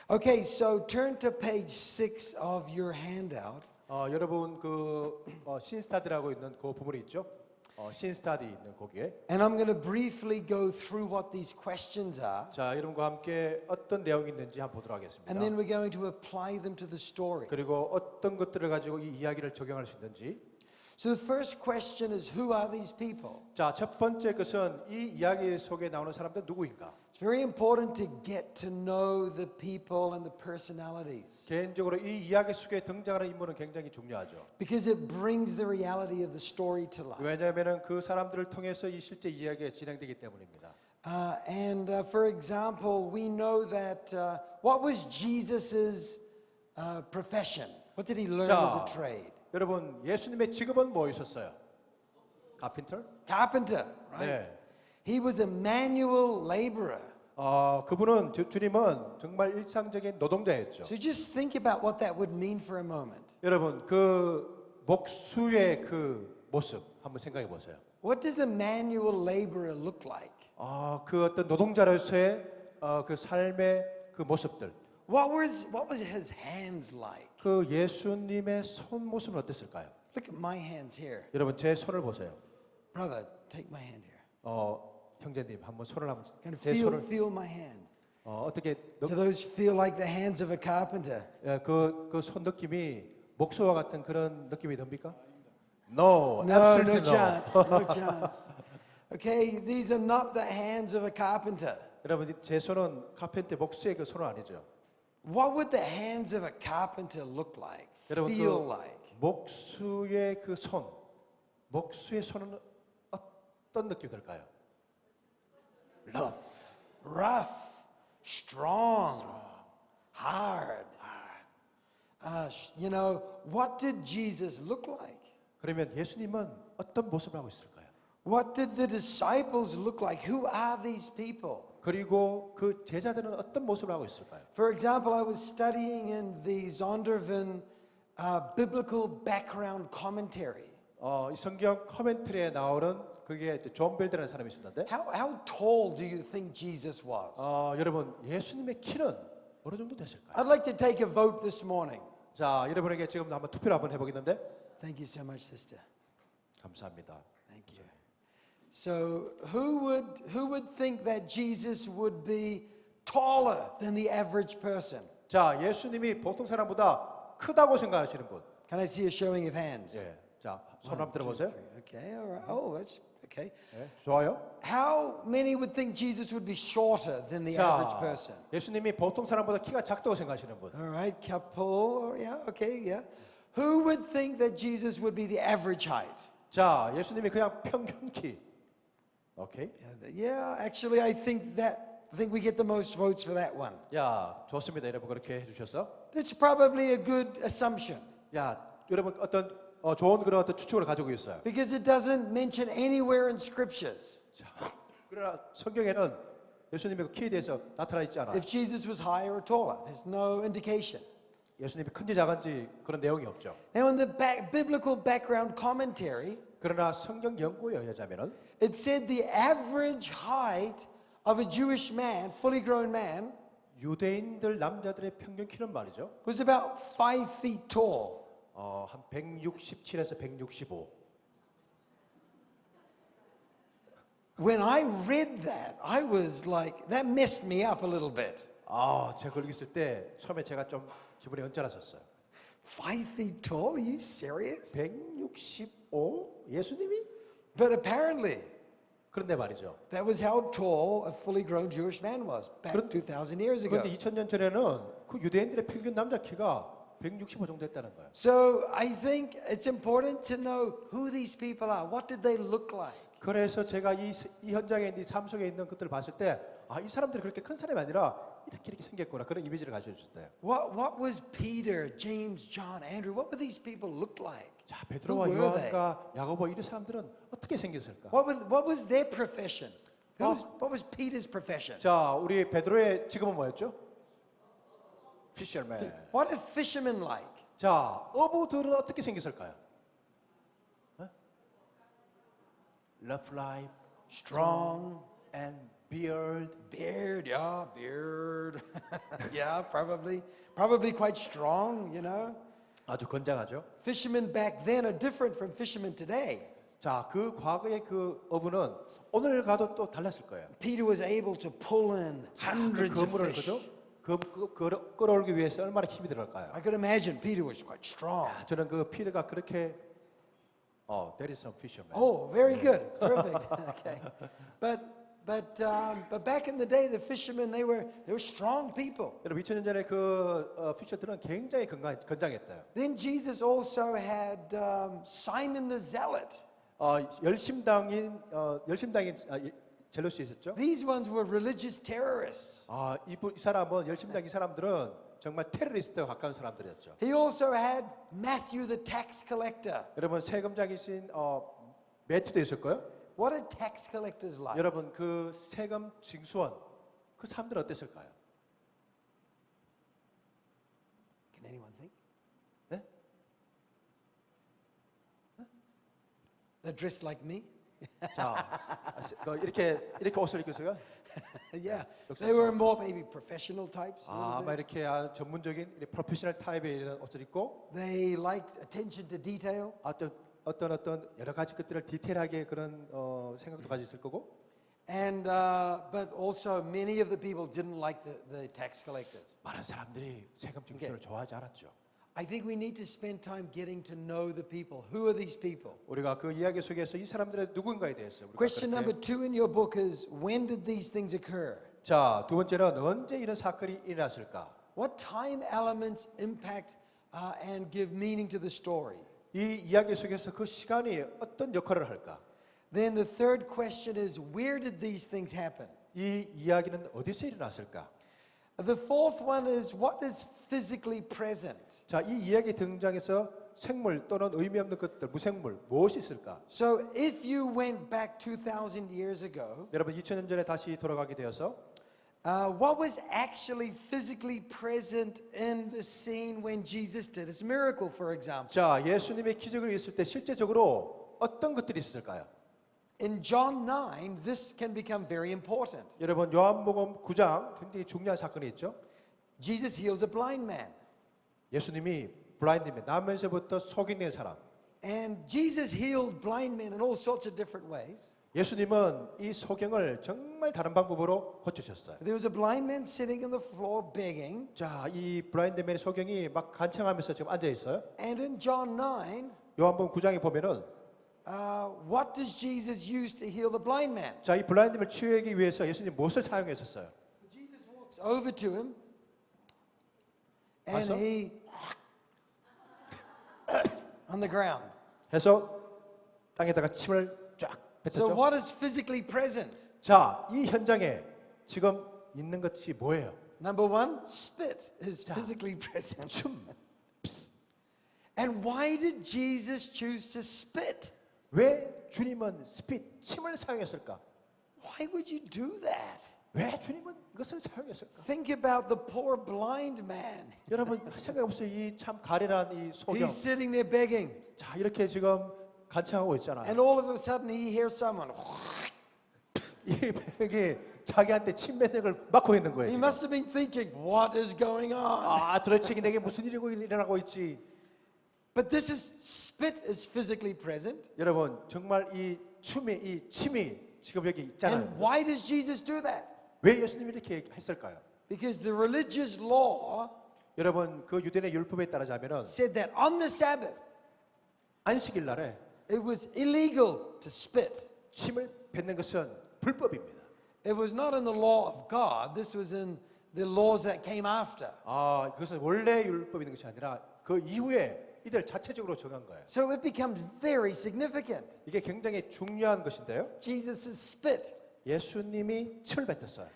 Okay, so turn to page 6 of your handout. 여러분 그 신스타디라고 있는 그 부분이 있죠. 신스타디 있는 거기에. And I'm going to briefly go through what these questions are. 자, 여러분과 함께 어떤 내용이 있는지 한번 보도록 하겠습니다. And then we're going to apply them to the story. 그리고 어떤 것들을 가지고 이 이야기를 적용할 수 있는지. So the first question is, who are these people? 자, 첫 번째 것은 이 이야기 속에 나오는 사람들 누구인가? It's very important to get to know the people and the personalities 개인적으로 이 이야기 속에 등장하는 인물은 굉장히 중요하죠. because it brings the reality of the story to life. 왜냐하면 그 사람들을 통해서 이 실제 이야기가 진행되기 때문입니다. For example, we know that what was Jesus's profession? What did he learn as a trade? 여러분 예수님의 직업은 뭐였었어요? 카펜터? Carpenter, right? 네. He was a manual laborer. 그분은 주님은 정말 일상적인 노동자였죠. So just think about what that would mean for a moment. 여러분 그 목수의 그 모습 한번 생각해 보세요. What does a manual laborer look like? 그 어떤 노동자로서의 그 삶의 그 모습들. What was his hands like? 그 예수님의 손 모습은 어땠을까요? Look at my hands here. 여러분 제 손을 보세요. Brother, take my hand here. 형제님 한번 손을 한번 Kind of 제 손을 feel my hand. 어떻게 Do those feel like the hands of a carpenter? 그 손 느낌이 목수와 같은 그런 느낌이 듭니까? No, No absolutely no. chance. No chance. Okay, these are not the hands of a carpenter. 여러분 제 손은 카펜터 목수의 그 손은 아니죠. What would the hands of a carpenter look like? 여러분 Feel 그 like? 목수의 그 손, 목수의 손은 어떤 느낌이 들까요? Rough, strong, hard. What did Jesus look like? 그러면 예수님은 어떤 모습을 하고 있을까요? What did the disciples look like? Who are these people? 그리고 그 제자들은 어떤 모습을 하고 있을까요? For example, I was studying in the Zondervan Biblical Background Commentary. 이 성경 코멘트리에 나오는 그게 존 벨드라는 사람이 있었는데 How tall do you think Jesus was? 여러분 예수님의 키는 어느 정도 됐을까요? I'd like to take a vote this morning. 자, 여러분에게 지금 한번 투표를 한번 해보겠는데 Thank you so much, sister. 감사합니다. Thank you. So, who would think that Jesus would be taller than the average person? 자, 예수님이 보통 사람보다 크다고 생각하시는 분. Can I see a showing of hands? 예. 자, 손 한번 들어보세요. Okay, all right. Oh, that's okay. 예, 좋아요. How many would think Jesus would be shorter than the average person? 예수님이 보통 사람보다 키가 작다고 생각하시는 분. All right, couple. Yeah, okay, yeah. Who would think that Jesus would be the average height? 자, 예수님이 그냥 평균 키. 오케이. Yeah, actually, I think we get the most votes for that one. 야, 좋습니다. 여러분 그렇게 해주셔서. That's probably a good assumption 야, 여러분 어떤 좋은 그런 어떤 추측을 가지고 있어요. because it doesn't mention anywhere in scriptures. 자, 그러나 성경에는 예수님의 그 키에 대해서 나타나 있지 않아요. If Jesus was higher or taller, there's no indication. 예수님이 큰지 작은지 그런 내용이 없죠. Now, in the biblical background commentary, 그러나 성경 연구에 의하자면은 it said the average height of a Jewish man, fully grown man, 유대인들 남자들의 평균 키는 말이죠. was about 5 feet tall. 한 167에서 165. When I read that, I was like, that messed me up a little bit. 제가 그걸 읽었을 때 처음에 제가 좀 기분이 언짢았었어요. 5 feet tall? Are you serious? 165? 예수님이? But apparently, 그런데 말이죠. that was how tall a fully grown Jewish man was back 2,000 years ago. 그런데 2000년 전에는 그 유대인들의 평균 남자 키가 165 정도 됐다는 거예요. So I think it's important to know who these people are. What did they look like? 그래서 제가 이 현장에 있는 삶 속에 있는 것들을 봤을 때 이 사람들이 그렇게 큰 사람이 아니라 이렇게 생겼구나 그런 이미지를 가지고 있었어요. What was Peter, James, John, Andrew? What would these people look like? 자, 베드로와 Who were they? 요한과 야고보 이런 사람들은 어떻게 생겼을까? What was their profession? What was Peter's profession? 자, 우리 베드로의 직업은 뭐였죠? Fisherman. What are fishermen like? 자, 어부들은 어떻게 생겼을까요? Love life, Strong, and beard. Beard, yeah, beard. Yeah, probably quite strong, you know. 아주 건장하죠. Fishermen back then are different from fishermen today. 자, 그 과거의 그 어부는 오늘 가도 또 달랐을 거예요. Peter was able to pull in 그 hundreds of 그물을 fish. 그죠? 끌어올기 위해서 얼마나 힘이 들어갈까요? I could imagine Peter was quite strong. 저는 그 피드가 그렇게 there is some fisherman. Oh, very good. Perfect. Okay. But back in the day, the fishermen, they were strong people. 여러분 2000년 전에 그 피셔들은 굉장히 건장했대요. Then Jesus also had Simon the Zealot. 열심당인 젤로시 있었죠. These ones were religious terrorists. 이 사람은 열심당인 사람들은 정말 테러리스트와 가까운 사람들이었죠. He also had Matthew the tax collector. 여러분 세금장이신 매튜도 있었고요. What are tax collectors like? 여러분 그 세금 징수원 그 사람들 어땠을까요? Can anyone think? 네? They're dressed like me? 자, 이렇게 옷을 입고서요. Yeah. They were more maybe professional types. a little 아마 bit. 이렇게 전문적인 프로페셔널 타입의 이런 옷을 입고 They liked attention to detail. 어떤 여러 가지 것들을 디테일하게 그런 생각도 가지고 있을 거고. And but also many of the people didn't like the tax collectors. 많은 사람들이 세금 징수를 좋아하지 않았죠. I think we need to spend time getting to know the people. Who are these people? 우리가 그 이야기 속에서 이 사람들의 누군가에 대해서 우리가 Question 그렇게- number 2 in your book is when did these things occur? 자, 두 번째는 언제 이런 사건이 일어났을까? What time elements impact and give meaning to the story? 이 이야기 속에서 그 시간이 어떤 역할을 할까? Then the third question is where did these things happen? 이 이야기는 어디서 일어났을까? The fourth one is what is physically present? 자, 이 이야기 등장해서 생물 또는 의미 없는 것들, 무생물 무엇이 있을까? So if you went back 2,000 years ago, 여러분 2000년 전에 다시 돌아가게 되어서 what was actually physically present in the scene when Jesus did his miracle, for example? 자, 예수님의 기적을 있을 때 실제적으로 어떤 것들이 있을까요? In John 9, this can become very important. 여러분 요한복음 9장 굉장히 중요한 사건이 있죠. Jesus heals a blind man. 예수님이 블라인드맨 나면서부터 속인된 사람. And Jesus healed blind men in all sorts of different ways. 예수님은 이 소경을 정말 다른 방법으로 고쳐주셨어요. There was a blind man sitting on the floor begging. 자, 이 블라인드맨의 소경이 막 간청하면서 지금 앉아 있어요. And in John 9, 요한복음 9장에 보면은 what does Jesus use to heal the blind man? 자, 이 블라인드맨을 치유하기 위해서 예수님 무엇을 사용했었어요? Jesus walks over to him and 와서? he on the ground. 해서 땅에다가 침을 쫙 So 뱉었죠. what is physically present? 자, 이 현장에 지금 있는 것이 뭐예요? Number 1, spit is physically present. 춤. And why did Jesus choose to spit? 왜 주님은 스핏, 침을 사용했을까? Why would you do that? 왜 주님은 이것을 사용했을까? Think about the poor blind man. 여러분 생각해보세요. 이 참 가련한 이 소경. He's sitting there begging. 자, 이렇게 지금 간청하고 있잖아요. And all of a sudden he hears someone. 이게 자기한테 침 뱉는 걸 막고 있는 거예요. He 지금. must have been thinking, what is going on? 도대체 내게 무슨 일이 일어나고 있지? But this is spit is physically present. 여러분 정말 이 춤이 이 침이 지금 여기 있잖아요. And why does Jesus do that? 왜 예수님이 이렇게 했을까요? Because the religious law 여러분 그 유대인의 율법에 따르자면은 said that on the Sabbath 안식일 날에 it was illegal to spit. 침을 뱉는 것은 불법입니다. It was not in the law of God. This was in the laws that came after. 그것은 원래 율법이 있는 것이 아니라 그 이후에 이들 자체적으로 정한 거예요. So it becomes very significant. 이게 굉장히 중요한 것인데요. Jesus is spit. 예수님이 침을 뱉었어요.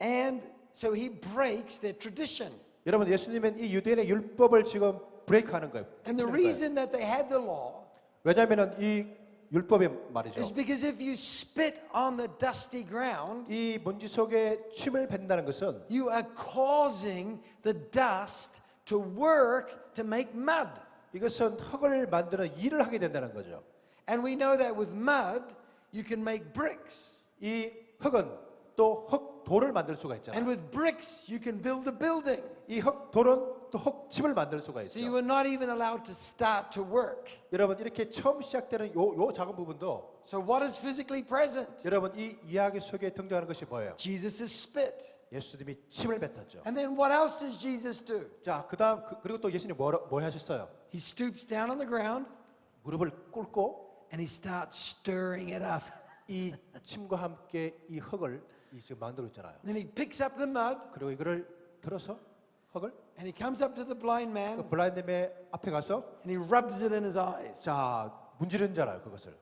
And so he breaks their tradition. 여러분 예수님은 이 유대인의 율법을 지금 브레이크하는 거예요. And the 끊는 거예요. reason that they had the law 왜냐하면은 이 율법의 말이죠. is because if you spit on the dusty ground, 이 먼지 속에 침을 뱉는다는 것은 you are causing the dust to work to make mud. 이것은 흙을 만드는 일을 하게 된다는 거죠. And we know that with mud, you can make bricks. 이 흙은 또 흙돌을 만들 수가 있잖아요. And with bricks, you can build a building. 이 흙돌은 또 흙집을 만들 수가 So 있죠. you were not even allowed to start to work. 여러분 이렇게 처음 시작되는 요 작은 부분도 So what is physically present? 여러분 이 이야기 속에 등장하는 것이 뭐예요? Jesus' spit. 예수님이 침을 뱉었죠. And then what else does Jesus do? 자, 그다음 그리고 또 예수님이 뭐 하셨어요? He stoops down on the ground 무릎을 꿇고 and he starts stirring it up. 이 침과 함께 이 흙을 지금 만들고 있잖아요. Then he picks up the mud 그리고 이거를 들어서 흙을 and he comes up to the blind 그 man 블라인드맨 앞에 가서 and he rubs it in his eyes. 자 문지르는 줄 알아요 그것을.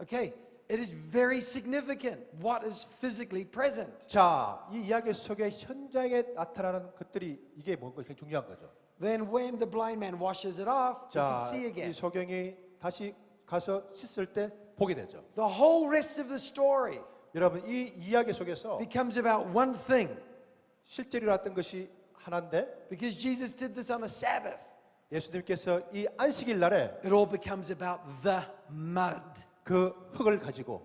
Okay, it is very significant what is physically present. 자, 이 이야기 속에 현장에 나타나는 것들이 이게 뭔가 굉장히 중요한 거죠. Then when the blind man washes it off, he can 자, see 이 again. 소경이 다시 가서 씻을 때 보게 되죠. The whole rest of the story 여러분 이 이야기 속에서 becomes about one thing 실제로 일어났던 것이 하나인데 because Jesus did this on a Sabbath. 예수님께서 이 안식일 날에 It all becomes about the mud. 그 흙을 가지고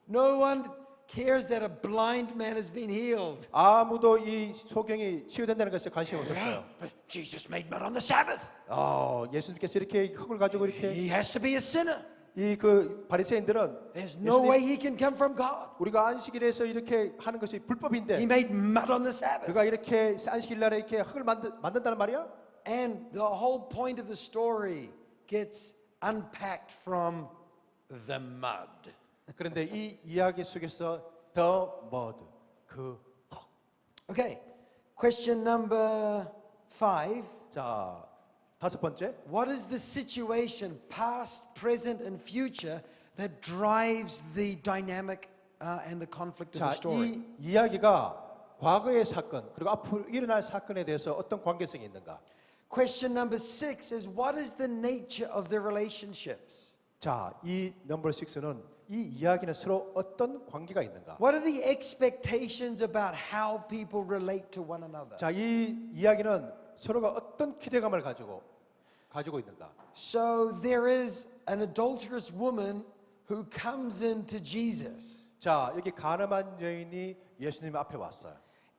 No one cares that a blind man has been healed. 아무도 이 소경이 치유된다는 것에 관심이 없었어요. But Jesus made mud on the Sabbath. 예수님께서 이렇게 흙을 가지고 이렇게 He has to be a sinner. 이 그 바리새인들은 There's no way he can come from God. 우리가 안식일에서 이렇게 하는 것이 He 불법인데 made mud on the Sabbath. 그가 이렇게 안식일 날에 이렇게 흙을 만든다는 말이야? And the whole point of the story gets unpacked from the mud. 그런데 이 이야기 속에서 the mud 그 흙. Okay, question number 5. 자, 다섯 번째. What is the situation, past, present, and future, that drives the dynamic and the conflict of 자, the story? 이 이야기가 과거의 사건 그리고 앞으로 일어날 사건에 대해서 어떤 관계성이 있는가? Question number 6 is what is the nature of the relationships? 자, 이 넘버 6는 이 이야기는 서로 어떤 관계가 있는가? What are the expectations about how people relate to one another? 자, 이 이야기는 서로가 어떤 기대감을 가지고 있는가? So there is an adulterous woman who comes into Jesus. 자, 여기 가늠한 여인이 예수님 앞에 왔어요.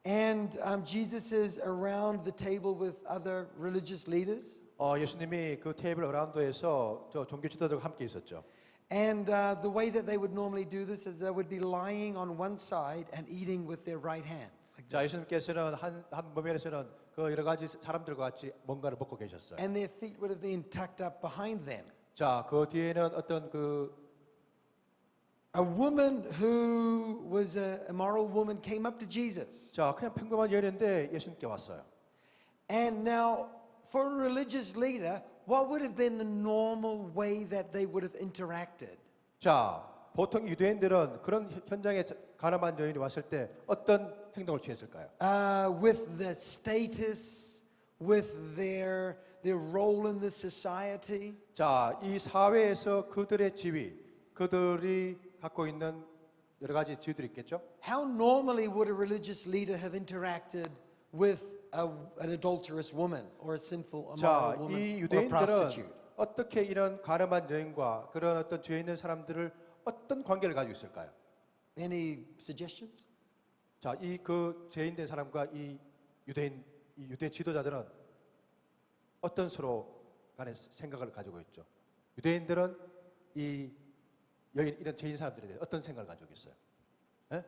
And Jesus is around the table with other religious leaders. 예수님이 그 테이블 어라운드에서 저 종교 지도자들과 함께 있었죠. And the way that they would normally do this is they would be lying on one side and eating with their right hand. Like 자, this. 예수님께서는 한 모면에서는 그 여러 가지 사람들과 같이 뭔가를 먹고 계셨어요. And their feet would have been tucked up behind them. 자, 그 뒤에는 어떤 A woman who was an immoral woman came up to Jesus. 자, 그냥 평범한 여인인데 예수님께 왔어요. And now, for a religious leader, what would have been the normal way that they would have interacted? 자, 보통 유대인들은 그런 현장에 가늠한 여인이 왔을 때 어떤 행동을 취했을까요? With the status, with their role in the society. 자, 이 사회에서 그들의 지위, 그들이 갖고 있는 여러 가지 지위들이 있겠죠? How normally would a religious leader have interacted with an adulterous woman or a sinful, 자, immoral 이 woman or a 유대인들은 prostitute? 어떻게 이런 가늠한 여인과 그런 어떤 죄 있는 사람들을 어떤 관계를 가지고 있을까요? Any suggestions? 자, 이 그 죄인된 사람과 이 유대 지도자들은 어떤 서로 간의 생각을 가지고 있죠? 유대인들은 이 여인 이런 죄인 사람들에 대해 어떤 생각을 가지고 있어요? 예?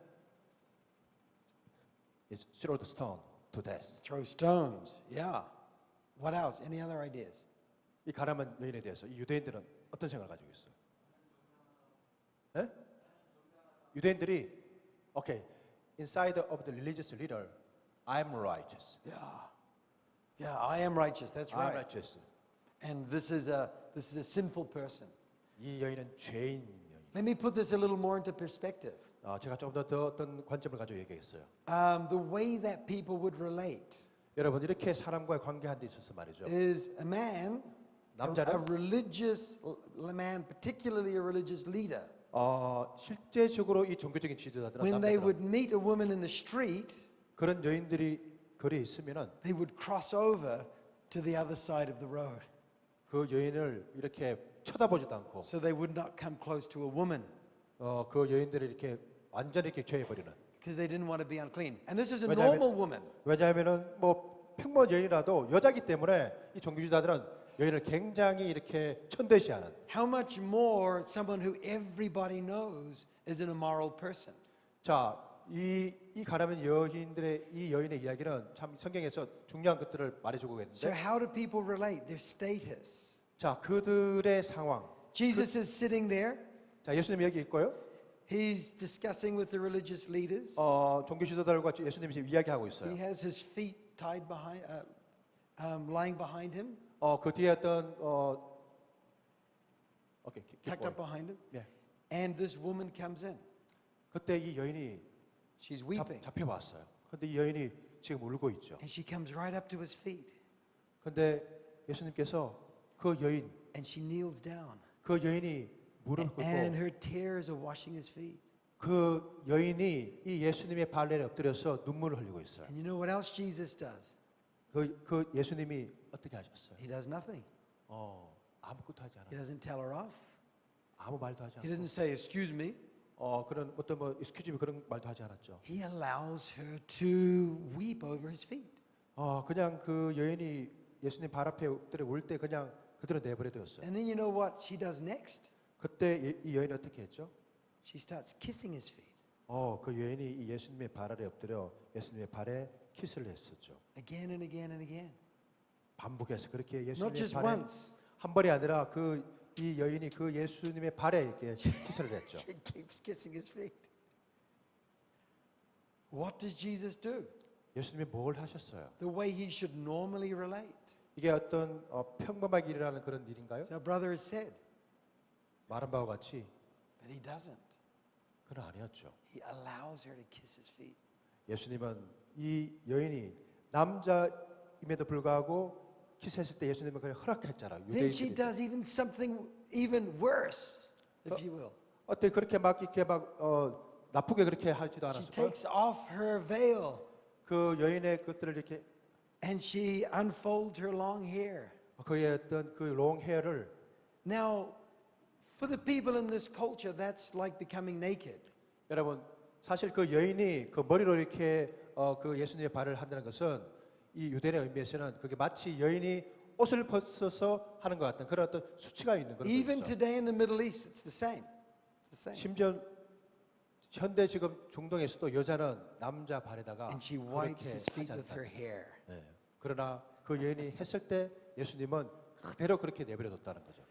It's throw the stone to death. Throw stones. Yeah. What else? Any other ideas? 이 가늠한 여인에 대해서 이 유대인들은 어떤 생각을 가지고 있어요? 예? 유대인들이 okay, inside of the religious leader, I'm righteous. Yeah. Yeah, I am righteous. That's I'm right. righteous. And this is a sinful person. 이 여인은 죄인 여인. Let me put this a little more into perspective. 제가 좀 더 어떤 관점을 가지고 얘기했어요. The way that people would relate 여러분 이렇게 사람과의 관계하는 데 있어서 말이죠. is a man, a 남자는 religious man, particularly a religious leader, 실제적으로 이 종교적인 지도자들은 when they 남자들은 would meet a woman in the street, 그런 여인들이 거리에 있으면은 they would cross over to the other side of the road. 그 여인을 이렇게 쳐다보지도 않고 So they would not come close to a woman. 그 여인들을 이렇게 완전히 이렇게 죄해버리는. because they didn't want to be unclean. And this is a 왜냐하면- normal woman. 왜냐하면은 뭐 평범한 여인이라도 여자기 때문에 이 종교지도자들은 여인을 굉장히 이렇게 천대시하는. How much more someone who everybody knows is an immoral person? 자, 이 가라면 여인들의 이 여인의 이야기는 참 성경에서 중요한 것들을 말해주고 So 있는데, how do people relate? Their status. 자 그들의 상황. Jesus is sitting there. 자 예수님 여기 있고요. He's discussing with the religious leaders. 종교 지도자들과 예수님이 지금 이야기하고 He 있어요. has his feet tied behind, lying behind him, 그 뒤에 어떤 오케이 tucked up behind him. 예. And this woman comes in. 그때 이 여인이 She's weeping. 잡혀왔어요. 근데 이 여인이 지금 울고 있죠. And she comes right up to his feet. 근데 예수님께서 그 여인, And she kneels down. 그 여인이 무릎 And 꿇고 her tears are washing his feet. 그 여인이 이 예수님의 발레에 엎드려서 눈물을 흘리고 있어요. And you know what else Jesus does? 그 예수님이 어떻게 하셨어요? He does nothing. 아무것도 하지 He 않아요. doesn't tell her off. 아무 말도 하지 He 않았어요. doesn't say, excuse me. 그런 어떤 뭐 excuse me 그런 말도 하지 않았죠. He allows her to weep over his feet. 그냥 그 여인이 예수님 발 앞에 엎드려 울 때 그냥 그대로 내버려 두었어요. And then you know what she does next? 그때 이 여인이 어떻게 했죠? She starts kissing his feet 그 여인이 이 예수님의 발 아래 엎드려 예수님의 발에 키스를 했었죠. again and again and again. 반복해서 그렇게 Not 예수님의 just 발에 once. 한 번이 아니라 이 여인이 그 예수님의 발에 이렇게 키스를 했죠. She keeps kissing his feet. What does Jesus do? 예수님이 뭘 하셨어요? The way he should normally relate. 이게 어떤 평범하게 일어나는 그런 일인가요? So our brother has said 말한 바와 같이 that he doesn't. 그건 아니었죠. He allows her to kiss his feet. 예수님은 이 여인이 남자임에도 불구하고 키스했을 때 예수님은 그냥 허락했잖아요. Then she 유대인들이. does even something even worse, if you will. 어때 그렇게 막 이렇게 막 나쁘게 그렇게 하지도 She 않았을까요? takes off her veil 그 여인의 것들을 이렇게 and she unfolds her long hair. 그의 어떤 그 롱 헤어를 Now, for the people in this culture, that's like becoming naked. 여러분 사실 그 여인이 그 머리로 이렇게 그 예수님의 발을 한다는 것은 이 유대인의 의미에서는 그게 마치 여인이 옷을 벗어서 하는 것 같은 그런 어떤 수치가 있는 그런 Even 거죠. today in the Middle East, it's the same. It's the same. 심지어 현대 지금 중동에서도 여자는 남자 발에다가 And she 그렇게 wipes his feet 하지 with her 않다. hair. 예. 그러나 그 여인이 했을 때 예수님은 그대로 그렇게 내버려뒀다는 거죠.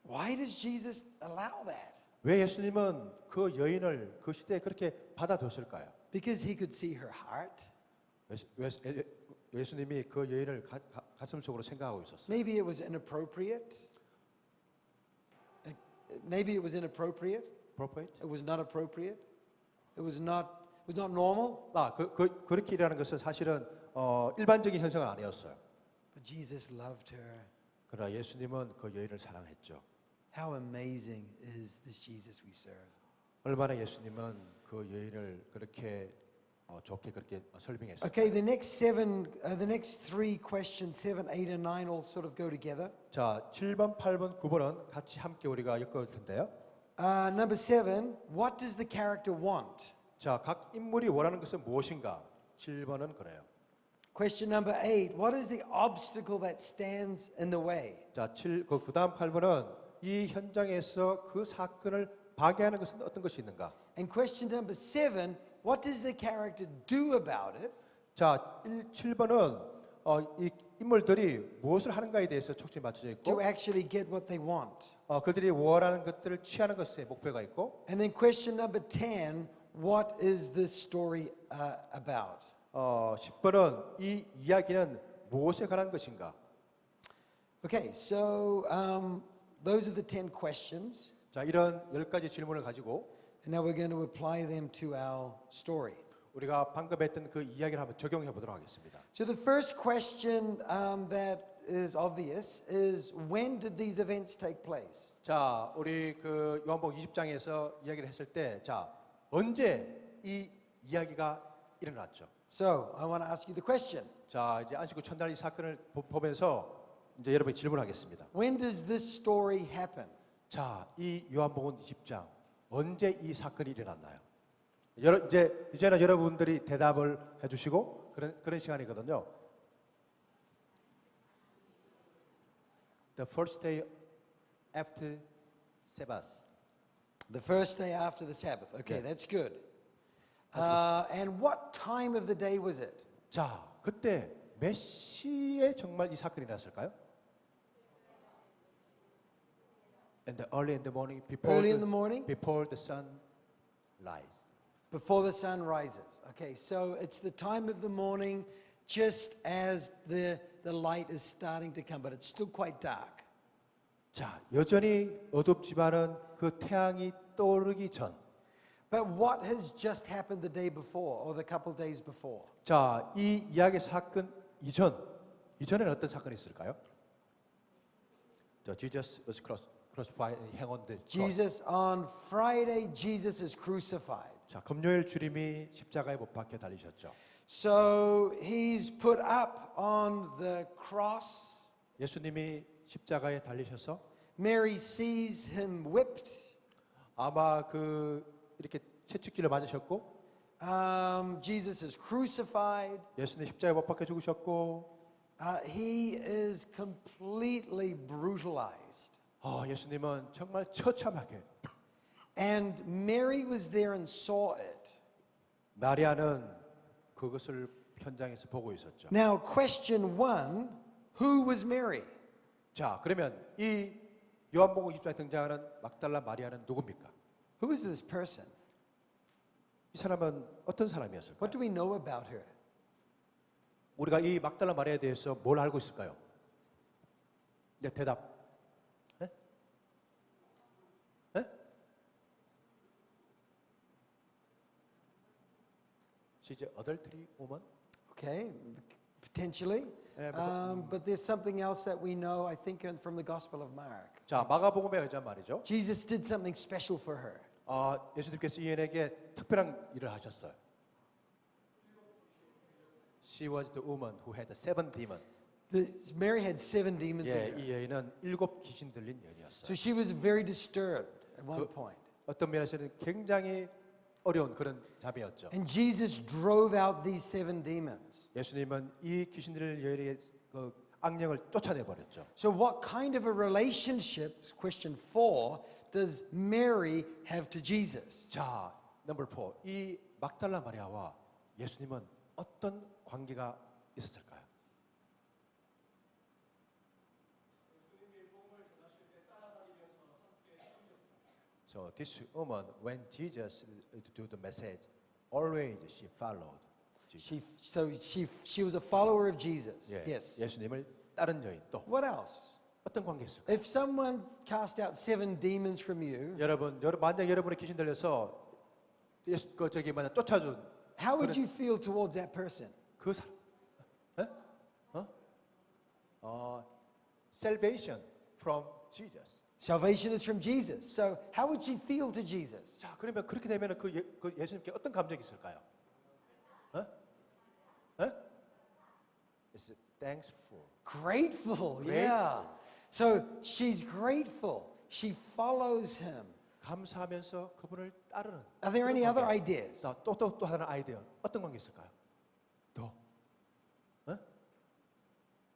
Why does Jesus allow that? 왜 예수님은 그 여인을 그 시대에 그렇게 받아뒀을까요? Because he could see her heart. 예수님이 그 여인을 가슴 속으로 생각하고 있었어요. Maybe it was inappropriate. Maybe it was inappropriate. Appropriate? It was not appropriate. It was not normal. 그렇게 일하는 것은 사실은 일반적인 현상은 아니었어요. But Jesus loved her. 그러나 예수님은 그 여인을 사랑했죠. How amazing is this Jesus we serve? 얼마나 예수님은 그 여인을 그렇게 좋게 그렇게 설명했어요. Okay, the next three questions, 7, 8, and 9, all sort of go together. 자, 7번, 8번, 9번은 같이 함께 우리가 엮을 텐데요. Number 7, what does the character want? 자, 각 인물이 원하는 것은 무엇인가? 7번은 그래요. Question number 8, what is the obstacle that stands in the way? 자, 그다음 8번은 이 현장에서 그 사건을 방해하는 것은 어떤 것이 있는가? And question number 7, what does the character do about it? 자, 7번은 이 인물들이 무엇을 하는가에 대해서 초점이 맞춰져 있고 To actually get what they want. 그들이 원하는 것들을 취하는 것에 목표가 있고 And then question number 10, what is this story about? 10번은 이 이야기는 무엇에 관한 것인가? Okay, so those are the 10 questions. 자, 이런 10가지 질문을 가지고 And now we're going to apply them to our story. 우리가 방금 했던 그 이야기를 한번 적용해 보도록 하겠습니다. So the first question that is obvious is when did these events take place? 자, 우리 그 요한복음 20장에서 이야기를 했을 때, 자, 언제 이 이야기가 일어났죠? So I want to ask you the question. 자, 이제 안식구 첫날 이 사건을 보면서 이제 여러분이 질문하겠습니다. When does this story happen? 자, 이 요한복음 20장 언제 이 사건이 일어났나요? 이제는 여러분들이 대답을 해주시고 그런 시간이거든요. The first day after Sabbath. The first day after the Sabbath. Okay, that's good. And what time of the day was it? 자, 그때 몇 시에 정말 이 사건이 났을까요? Early in the morning, Early in the morning? before the sun rise. Before the sun rises. Okay, so it's the time of the morning just as the light is starting to come, but it's still quite dark. 자, 여전히 어둡지만은 그 태양이 떠오르기 전. But what has just happened the day before or the couple days before? 자, 이 이야기 사건 이전에는 어떤 사건이 있을까요? Jesus was crucified, hang on the cross. Jesus, on Friday, Jesus is crucified. 자, 금요일 주님이 십자가에 못 박혀 달리셨죠. So he's put up on the cross. 예수님이 십자가에 달리셔서 Mary sees him whipped. 아마 이렇게 채찍질을 맞으셨고 Jesus is crucified. 예수님 십자가에 못 박혀 죽으셨고 He is completely brutalized. 예수님은 정말 처참하게 And Mary was there and saw it. 마리아는 그것을 현장에서 보고 있었죠. Now, question one, who was Mary? 자, 그러면 이 요한복음 20장에 등장하는 막달라 마리아는 누굽니까? Who is this person? 이 사람은 어떤 사람이었을까요? What do we know about her? 우리가 이 막달라 마리아에 대해서 뭘 알고 있을까요? 네, 대답. 네? 네? She's an adultery woman. Okay, potentially. But there's something else that we know, I think, from the Gospel of Mark. 자, 마가복음의 여자 말이죠. Jesus did something special for her. 예수님께서 이 여인에게 특별한 일을 하셨어요. She was the woman who had the 7 demons. Mary had 7 demons 예, in her. 이 여인은 7 귀신 들린 여인이었어요. So she was very disturbed at one point. 어떤 면에서는 굉장히 어려운 그런 자매였죠. And Jesus drove out these 7 demons. 예수님은 이 귀신 들린 여인의 그 악령을 쫓아내 버렸죠. So what kind of a relationship, question 4, does Mary have to Jesus? 자, 넘버 4. 이 막달라 마리아와 예수님은 어떤 관계가 있었을까요? So this woman, when Jesus do the message, always she followed Jesus. She was a follower of Jesus. 예, Yes. 예수님을 따른 여인 또 What else? 어떤 관계 있을까요? If someone cast out 7 demons from you, 만약 여러분의 귀신 들려서 만약 쫓아준 how would you feel towards that person? 그 사람, salvation from Jesus. Salvation is from Jesus. So how would she feel to Jesus? 자, 그러면 그렇게 되면 그 예수님께 어떤 감정이 있을까요? It's thankful. Grateful. Yeah. So she's grateful. She follows him. 감사하면서 그분을 따르는. Are there any other ideas? 또 하나는 아이디어. 어떤 관계 있을까요? 더.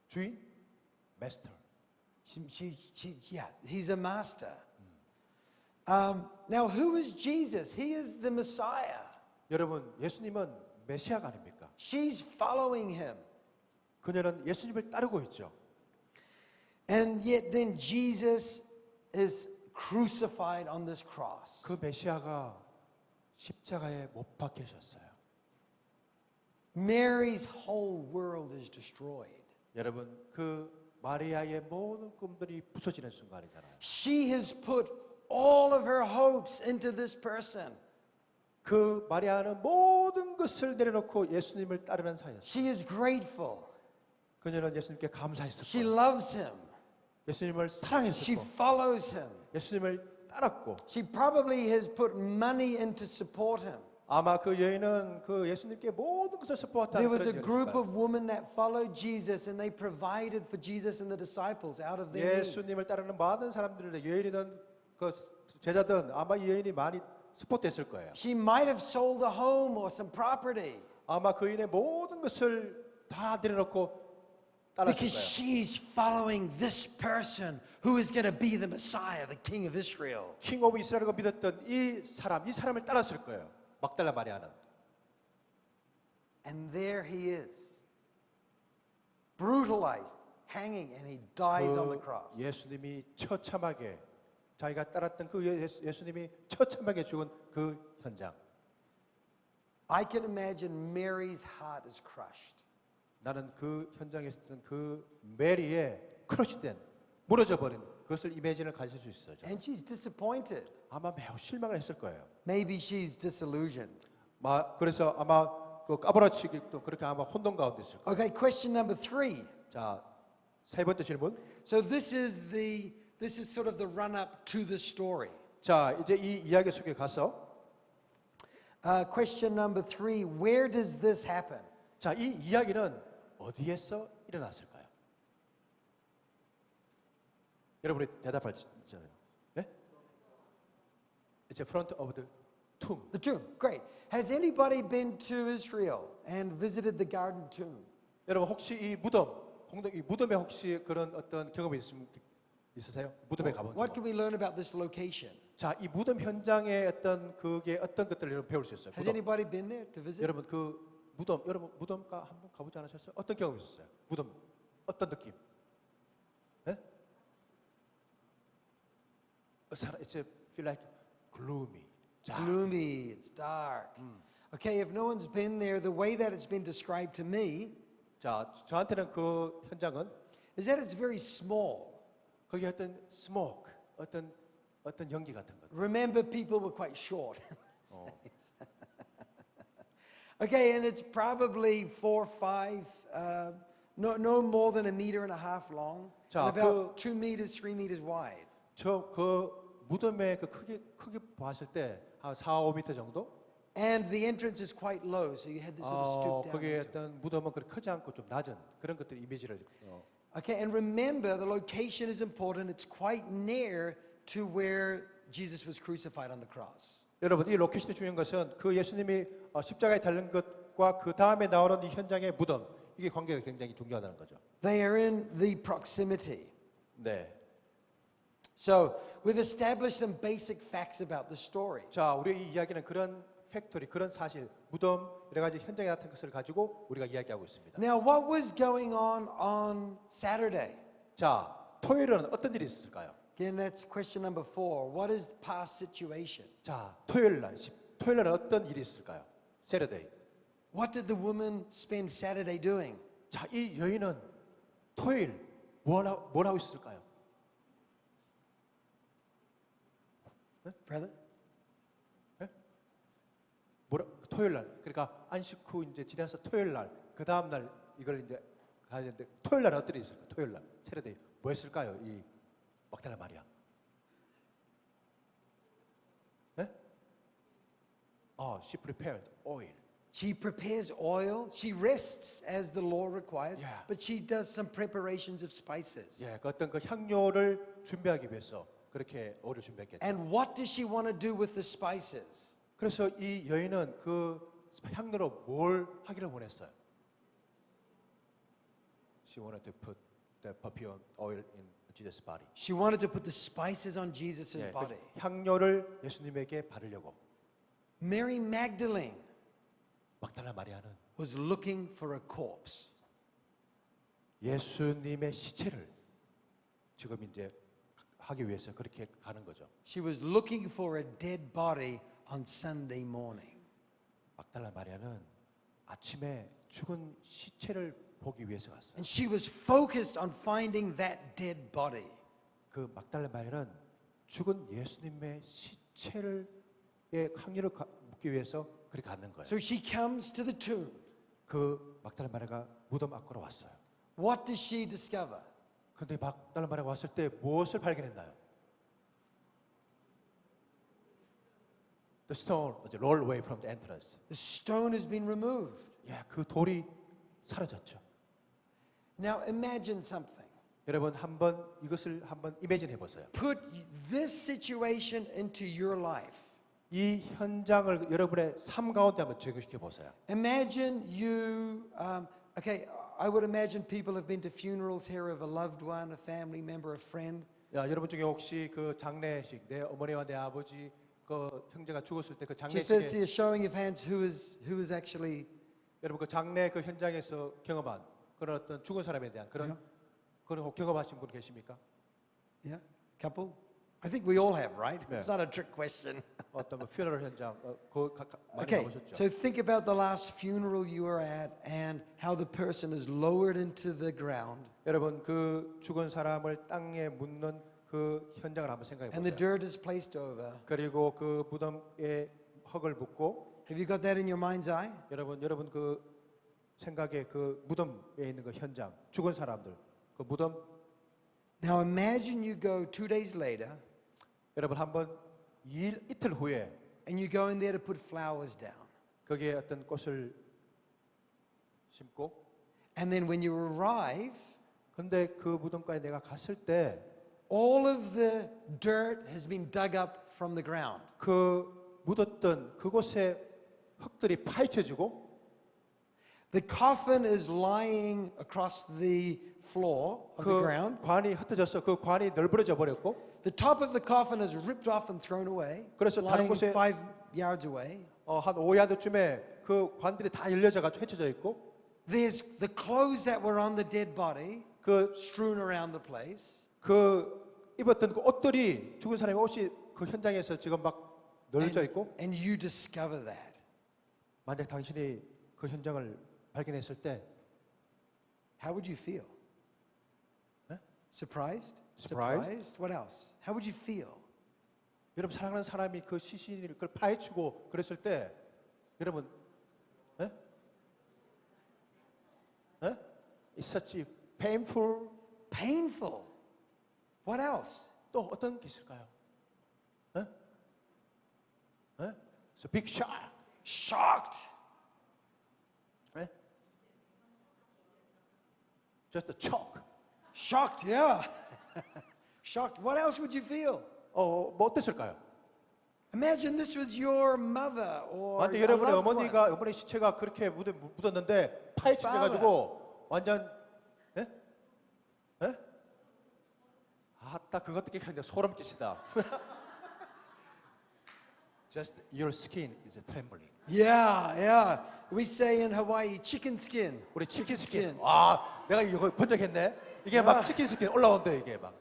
주인, master. Yeah, he's a master. Now, who is Jesus? He is the Messiah. 여러분, 예수님은 메시아가 아닙니까? She's following him. 그녀는 예수님을 따르고 있죠. And yet then Jesus is crucified on this cross. 그 메시아가 십자가에 못 박히셨어요. Mary's whole world is destroyed. 여러분, 그 마리아의 모든 꿈들이 부서지는 순간이잖아요. She has put all of her hopes into this person. 그 마리아는 모든 것을 내려놓고 예수님을 따르는 사이였어요. She is grateful. 그녀는 예수님께 She 감사했었고 loves him. 예수님을 She 사랑했었고 follows him. 예수님을 따랐고 She probably has put money in to support him. 아마 그 여인은 그 예수님께 모든 것을 스포했다는 There was a 그런 group 여인이었을 of women that followed Jesus and they provided for Jesus and the disciples out of their need. 예수님을 따르는 많은 사람들의 여인이든 그 제자든 아마 이 여인이 많이 스포트했을 거예요. She might have sold a home or some property 아마 그인의 모든 것을 다 내려놓고 따랐을 because 거예요. she's following this person who is going to be the Messiah, the King of Israel. 킹 오브 이스라엘이라고 믿었던 이 사람을 따랐을 거예요. 막달라 마리아는. And there he is, brutalized, hanging, and he dies on the cross. 예수님이 처참하게 자기가 따랐던 그 예수님이 처참하게 죽은 그 현장. I can imagine Mary's heart is crushed. 나는 그 현장에 있었던 그 메리의 크러쉬된 무너져 버린 그것을 이미지를 가질 수 있어요. And she's disappointed. 아마 매우 실망을 했을 거예요. Maybe she's disillusioned. 그래서 아마 그 까불어치기도 그렇게 아마 혼돈 가운데 있을 거예요. Okay, question number 3. 자, 세 번째 질문. So this is sort of the run up to the story. 자, 이제 이 이야기 속에 가서 Question number 3, where does this happen? 자, 이 이야기는 어디에서 일어났을까요? 여러분이 대답할 수 있잖아요. 네? It's in front of the tomb. The tomb. Great. Has anybody been to Israel and visited the garden tomb? 여러분 혹시 이 무덤에 혹시 그런 어떤 경험이 있으세요? 무덤에 가본 What can 경험. we learn about this location? 자, 이 무덤 현장의 어떤 그게 어떤 것들을 여러분 배울 수 있어요. Has 무덤. anybody been there to visit? 여러분 그 여러분 무덤가 한번 가보지 않으셨어요? 어떤 경험이 있었어요? 무덤 어떤 느낌? 네? It's a feel like gloomy. It's gloomy, it's dark. Okay, if no one's been there, the way that it's been described to me 자, 저한테는 그 현장은 is that it's very small. 거기 어떤 smoke, 어떤 연기 같은 것. Remember, people were quite short. Okay, and it's probably 4, 5, no more than 1.5 meters long, 자, and about 2 meters, 3 meters wide. 저 그 무덤의 그 크기 봤을 때 한 4, 5m 정도? And the entrance is quite low, so you had to sort of stoop down. 거기에 into it. 어떤 무덤은 그렇게 크지 않고 좀 낮은 그런 것들 이미지를 Okay, and remember, the location is important. It's quite near to where Jesus was crucified on the cross. 여러분 이 로케이션이 중요한 것은 그 예수님이 십자가에 달린 것과 그 다음에 나오는 이 현장의 무덤 이게 관계가 굉장히 중요하다는 거죠. They are in the proximity. 네. So we've established some basic facts about the story. 자, 우리 이 이야기는 그런 팩토리, 그런 사실, 무덤 여러 가지 현장에 나타난 것을 가지고 우리가 이야기하고 있습니다. Now, what was going on Saturday? 자, 토요일은 어떤 일이 있을까요? Again, that's question number 4. What is the past situation? 자, 토요일날은 어떤 일이 있을까요? Saturday. What did the woman spend Saturday doing? 자, 이 여인은 토요일 뭘 하고 있을까요? Brother? 토요일 날 그러니까 안식 후 이제 지나서 토요일 날 그 다음 날 이걸 이제 가야 되는데 토요일 날 어떤 일이 있을까? 토요일 날 세례데이 뭐 했을까요? 이 막달라 마리아. 네? She prepared oil. She prepares oil. She rests as the law requires, Yeah. but she does some preparations of spices. 예, 그 어떤 그 향료를 준비하기 위해서 그렇게 오일을 준비했겠죠. And what does she want to do with the spices? 그래서 이 여인은 그 향료로 뭘 하기를 원했어요? She wanted to put the perfume oil in Jesus' body. She wanted to put the spices on Jesus' 예, 그 body. 향료를 예수님에게 바르려고 Mary Magdalene 막달라 마리아는 was looking for a corpse. 예수님의 시체를 지금 이제 하기 위해서 그렇게 가는 거죠. She was looking for a dead body on Sunday morning. 막달라 마리아는 아침에 죽은 시체를 보기 위해서 갔어요. And she was focused on finding that dead body. 그 막달라 마리아는 죽은 예수님의 시체를 향유를 묻기 위해서 그렇게 갔는 거예요. So she comes to the tomb. 그 막달라 마리아가 무덤 앞으로 왔어요. What does she discover? 그런데 막달라 마리아가 왔을 때 무엇을 발견했나요? The stone was rolled away from the entrance. The stone has been removed. 예, 그 돌이 사라졌죠. Now imagine something. 여러분 이것을 한번 이미진 해보세요. Put this situation into your life. 이 현장을 여러분의 삶 가운데 한번 적용시켜 보세요. Imagine you, okay, I would imagine people have been to funerals here of a loved one, a family member, a friend. 야, 여러분 중에 혹시 그 장례식, 내 어머니와 내 아버지 그 형제가 죽었을 때 그 Just let's 장례식에 see a showing of hands who is actually, 여러분 그 장례 그 현장에서 경험한 그런 어떤 죽은 사람에 대한 그런 경험하신 분 계십니까? yeah, couple? I think we all have, right? Yeah. It's not a trick question. 어떤 뭐 퓨너럴 현장 많이 Okay, 가보셨죠? so think about the last funeral you were at and how the person is lowered into the ground 여러분 그 죽은 사람을 땅에 묻는 그 현장을 한번 생각해 and the 보세요. dirt is placed over. 그리고 그 무덤에 흙을 붓고 Have you got that in your mind's eye? 여러분 그 생각에 그 무덤에 있는 그 현장, 죽은 사람들, 그 무덤 Now imagine you go 2 days later 여러분 한번 이틀 후에 and you go in there to put flowers down. 거기에 어떤 꽃을 심고 And then when you arrive, 근데 그 무덤가에 내가 갔을 때 all of the dirt has been dug up from the ground. 그 묻었던 그곳에 흙들이 파헤쳐지고 The coffin is lying across the floor of the 그 ground. 관이 흩어져서 그 관이 널브러져 버렸고 The top of the coffin is ripped off and thrown away, 그래서 다른 lying 곳에 5 yards away. 한 5야드쯤에 그 관들이 다 열려져 가지고 헤쳐져 있고 There's the clothes that were on the dead body 그 strewn around the place. 입었던 그 옷들이 죽은 사람의 옷이 그 현장에서 지금 막 널려 있고 And you discover that. 만약 당신이 그 현장을 발견했을 때 How would you feel? 네? Surprised? Surprised. What else? How would you feel? 여러분 사랑하는 사람이 그 시신을 그걸 파헤치고 그랬을 때 여러분 예? 예? It's such a painful Painful. What else? 또 어떤 게 있을까요? 예? 예? It's a big shock. Shocked. 예? Just a shock. Shocked, yeah. Shocked. What else would you feel? 뭐 어땠을까요? Imagine this was your mother or 완전 a 여러분의 loved one. 어머니 시체가 그렇게 묻었는데 파헤쳐져 가지고 완전 예? 예? 딱 그것 듣기 그냥 소름 끼치다. Just your skin is trembling. Yeah, yeah. We say in Hawaii, chicken skin. 우리 치킨 skin. 스킨. 와, 내가 이거 번역했네. 이게 막 치킨 스킨 올라온대 이게 막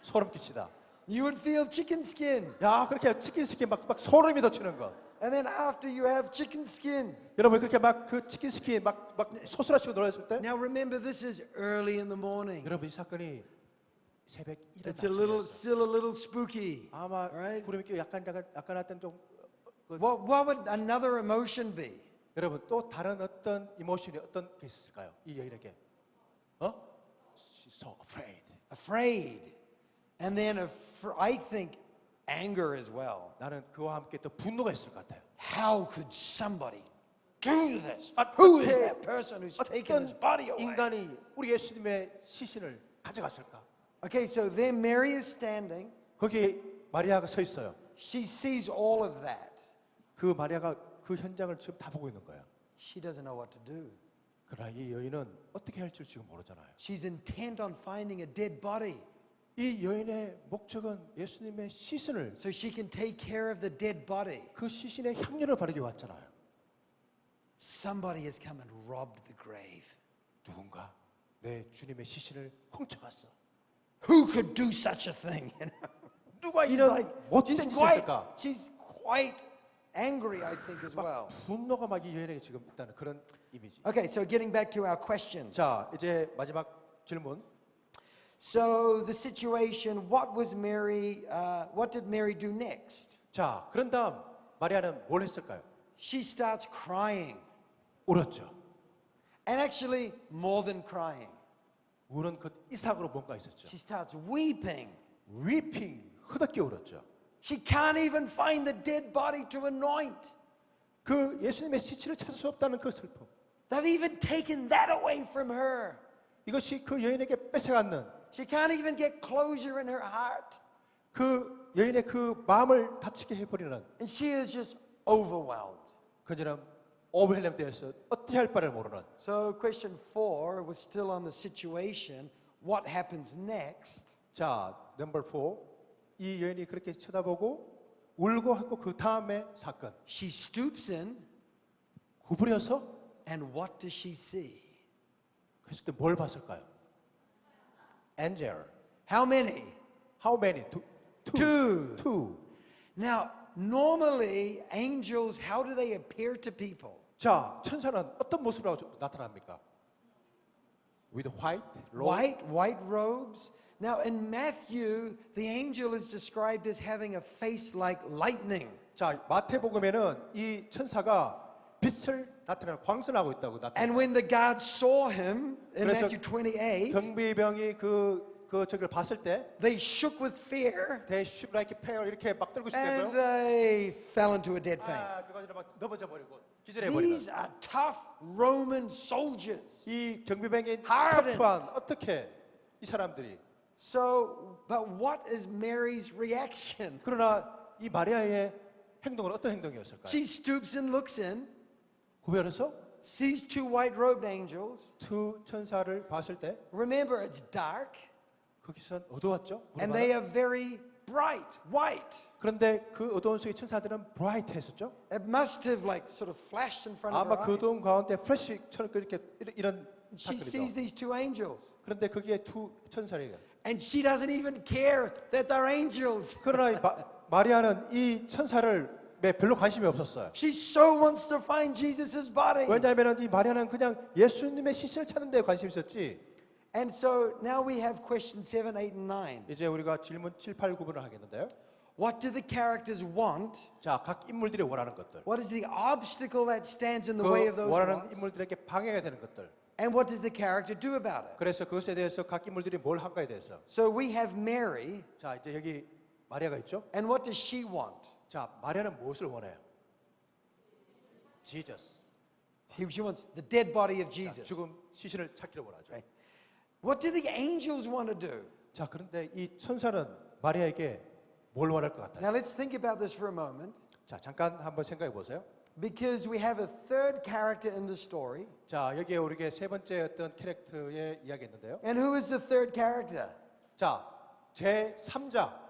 소름 끼치다. You would feel chicken skin. 야, 그렇게 치킨 스킨 막 소름이 돋치는 거. And then after you have chicken skin. 여러분 그렇게 막 그 치킨 스킨 막 소스라치고 놀았을 때 Now remember, this is early in the morning. 여러분 이 사건이 새벽 1에 It's still a little spooky. 아마 Right? 구름이 끼고 약간 어떤 좀 What would another emotion be? 여러분 또 다른 어떤 이모션이 어떤 게 있을까요? 이 여인에게 She's so afraid. Afraid. And then I think anger as well. 나는 그와 함께 또 분노가 있을 것 같아요. How could somebody do this? Who is that person who's taken his body away? 인간이 우리 예수님의 시신을 가져갔을까? Okay, so there Mary is standing. 거기 마리아가 서 있어요. She sees all of that. 그 마리아가 그 현장을 지금 다 보고 있는 거야. She doesn't know what to do. 그러나 이 여인은 어떻게 할지 지금 모르잖아요. She's intent on finding a dead body 이 여인의 목적은 예수님의 시신을 so she can take care of the dead body. 그 시신의 향료를 바르기 왔잖아요. Somebody has come and robbed the grave. 누군가 내 주님의 시신을 훔쳐갔어. Who could do such a thing? You know? 누가 She's 이런 like, 못된 짓을 했을까? she's quite angry, I think, as well. 분노가 막 이 여인에게 지금 있다는 그런 이미지. Okay, so getting back to our questions. 자, 이제 마지막 질문. So the situation, what did Mary do next? 자, 그런 다음 마리아는 뭘 했을까요? She starts crying. 울었죠. And actually, more than crying. 우는 그 이상으로 뭔가 있었죠. She starts weeping. weeping, 흐덕게 울었죠. She can't even find the dead body to anoint. 그 예수님의 시체를 찾을 수 없다는 그 슬픔. They've even taken that away from her. 이것이 그 여인에게 뺏어갔는 She can't even get closure in her heart. 그 여인의 그 마음을 다치게 해버리는 And she is just overwhelmed. 그녀는 오버헬렘되어서 어떻게 할 바를 모르는. So question 4 was still on the situation. What happens next? 자, 넘버 4. 이 여인이 그렇게 쳐다보고 울고 하고 그 다음에 사건. She stoops in, 구부려서 and what does she see? 했을 때 뭘 봤을까요? Angel. How many? How many? Two. Two. Now, normally, angels, how do they appear to people? 자, 천사는 어떤 모습으로 나타납니까? With white robe. White robes. Now, in Matthew, the angel is described as having a face like lightning. 자, 마태복음에는 이 천사가 빛을 나타내는 광선하고 있다고 나타나. And when the guards saw him in 그래서 Matthew 28, 경비병이 저걸 봤을 때 they shook with fear they shook like a pear 이렇게 막 들고 and 있었고요. they fell into a dead faint. 그래가지고 막 넘어져 버리고 기절해 버리는. These are tough Roman soldiers. 이 경비병이 Hardened. 터프한 어떻게 이 사람들이. So, but what is Mary's reaction? 그러나 이 마리아의 행동은 어떤 행동이었을까요? She stoops and looks in, 구별해서 sees two white-robed angels. 두 천사를 봤을 때 Remember, it's dark, 거기선 어두웠죠. and they are very bright, white. 그런데 그 어두운 속의 천사들은 브라이트했었죠. It must have like sort of flashed in front of 아마 her 그 eyes. 어두운 가운데 플래시처럼 이렇게 이런 She sees 사건이죠. these two angels, 그런데 거기에 두 천사래요. and she doesn't even care that they're angels. 그러나 이 마리아는 이 천사를 별로 관심이 없었어요. She so wants to find Jesus' body. 왜냐하면 이 마리아는 그냥 예수님의 시신을 찾는 데 관심이 있었지. And so now we have questions 7, 8, and 9. 이제 우리가 질문 7, 8, 9번을 하겠는데요. What do the characters want? 자, 각 인물들이 원하는 것들. What is the obstacle that stands in the 그 way of those 원하는 wants? 인물들에게 방해가 되는 것들. And what does the character do about it? 그래서 그것에 대해서 각 인물들이 뭘 한가에 대해서. So we have Mary, 자, 이제 여기 마리아가 있죠. and what does she want? 자, 마리아는 무엇을 원해요? Jesus. She wants the dead body of 자, Jesus. 죽음 시신을 찾기를 원하죠. Right. What do the angels want to do? 자, 그런데 이 천사는 마리아에게 뭘 원할 것 같아요? Now let's think about this for a moment, 자, 잠깐 한번 생각해 보세요. because we have a third character in the story. 자, 여기에 우리가 세 번째 어떤 캐릭터의 이야기 있는데요. And who is the third character? 자, 제 3자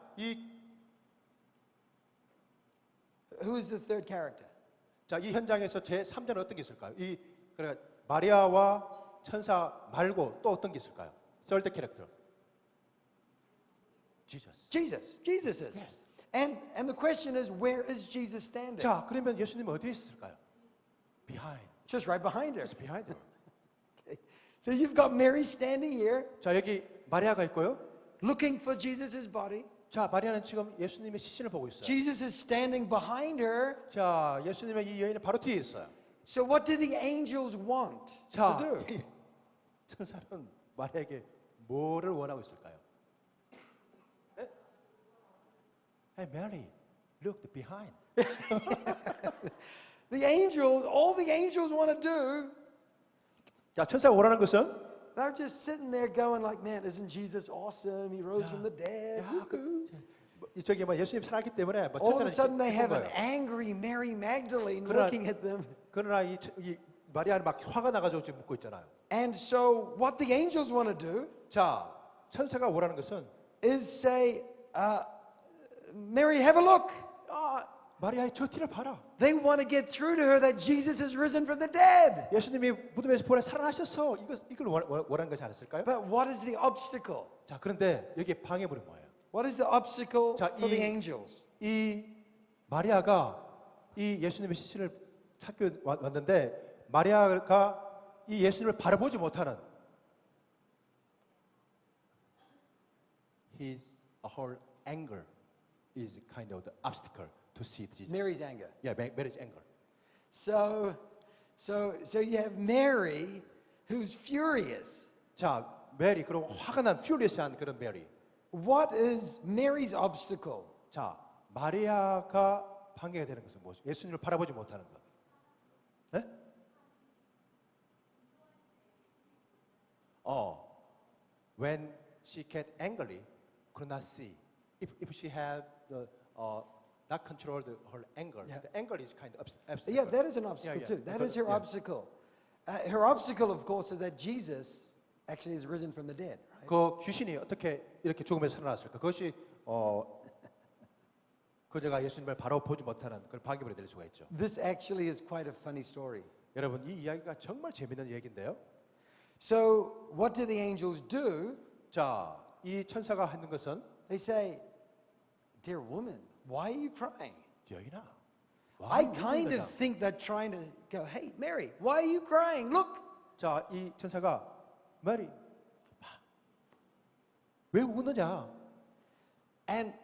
Who is the third character? 자, 이 현장에서 제 3자는 어떤 게 있을까요? 그러니까 마리아와 천사 말고 또 어떤 게 있을까요? third 캐릭터. Jesus. Jesus is. Yes. And the question is, where is Jesus standing? 자, 그러면 예수님 어디에 있을까요? Behind. Just right behind her. Just behind her. Okay. So you've got Mary standing here, 자, 여기 마리아가 있고요. looking for Jesus' body. 자, 마리아는 지금 예수님의 시신을 보고 있어요. Jesus is standing behind her. 자, 예수님의 이 여인은 바로 뒤에 있어요. So what do the angels want 자, to do? 이 천사는 마리아에게 뭐를 원하고 있을까요? 네? Hey Mary, look behind. The angels, all the angels want to do, 자, 천사가 원하는 것은 they're just sitting there going like, man, isn't Jesus awesome? He rose from the dead. 저기 뭐 예수님 살았기 때문에 뭐 All of a 천사는 sudden they 기쁜 have an 거예요. angry Mary Magdalene 그러나- looking at them. 그러나 이 마리아는 막 화가 나가지고 지금 묻고 있잖아요. And so what the angels want to do 자, 천사가 원하는 것은 is say, Mary, have a look. 마리아의 저 티를 봐라. They want to get through to her that Jesus has risen from the dead. 예수님이 무덤에서 부활해 살아나셨어. 이걸 원하는 것이 아니었을까요? But what is the obstacle? 자, 그런데 여기에 방해물이 뭐예요? What is the obstacle 자, for the 이- angels? 이 마리아가 이 예수님의 시신을 찾기 왔는데 마리아가 이 예수님을 바라보지 못하는 his whole anger is kind of the obstacle to see Jesus. Mary's anger. Yeah, Mary's anger. So you have Mary who's furious. 자, 메리 그리고 화가 난 퓨리스한 그런 메리. What is Mary's obstacle? 자, 마리아가 방해가 되는 것은 무엇이? 예수님을 바라보지 못하는 것. 네? When she get angry, could not see if she had the not controlled her anger, Yeah. the anger is kind of obstacle. Yeah, that is an obstacle yeah. too. That is her Yeah. obstacle. Her obstacle, of course, is that Jesus actually is risen from the dead. Right? 그 귀신이 어떻게 이렇게 죽음에서 살아났을까? 그것이 그녀가 예수님을 바로 보지 못하는 그런 방기물이 될 수가 있죠. This actually is quite a funny story. 여러분 이 이야기가 정말 재밌는 얘기인데요. So, what do the angels do? 자, 이 천사가 하는 것은 They say, "Dear woman, why are you crying?" 여인아. I kind of think they're trying to go, "Hey, Mary, why are you crying? Look." 자, 이 천사가 메리, 왜 우느냐? And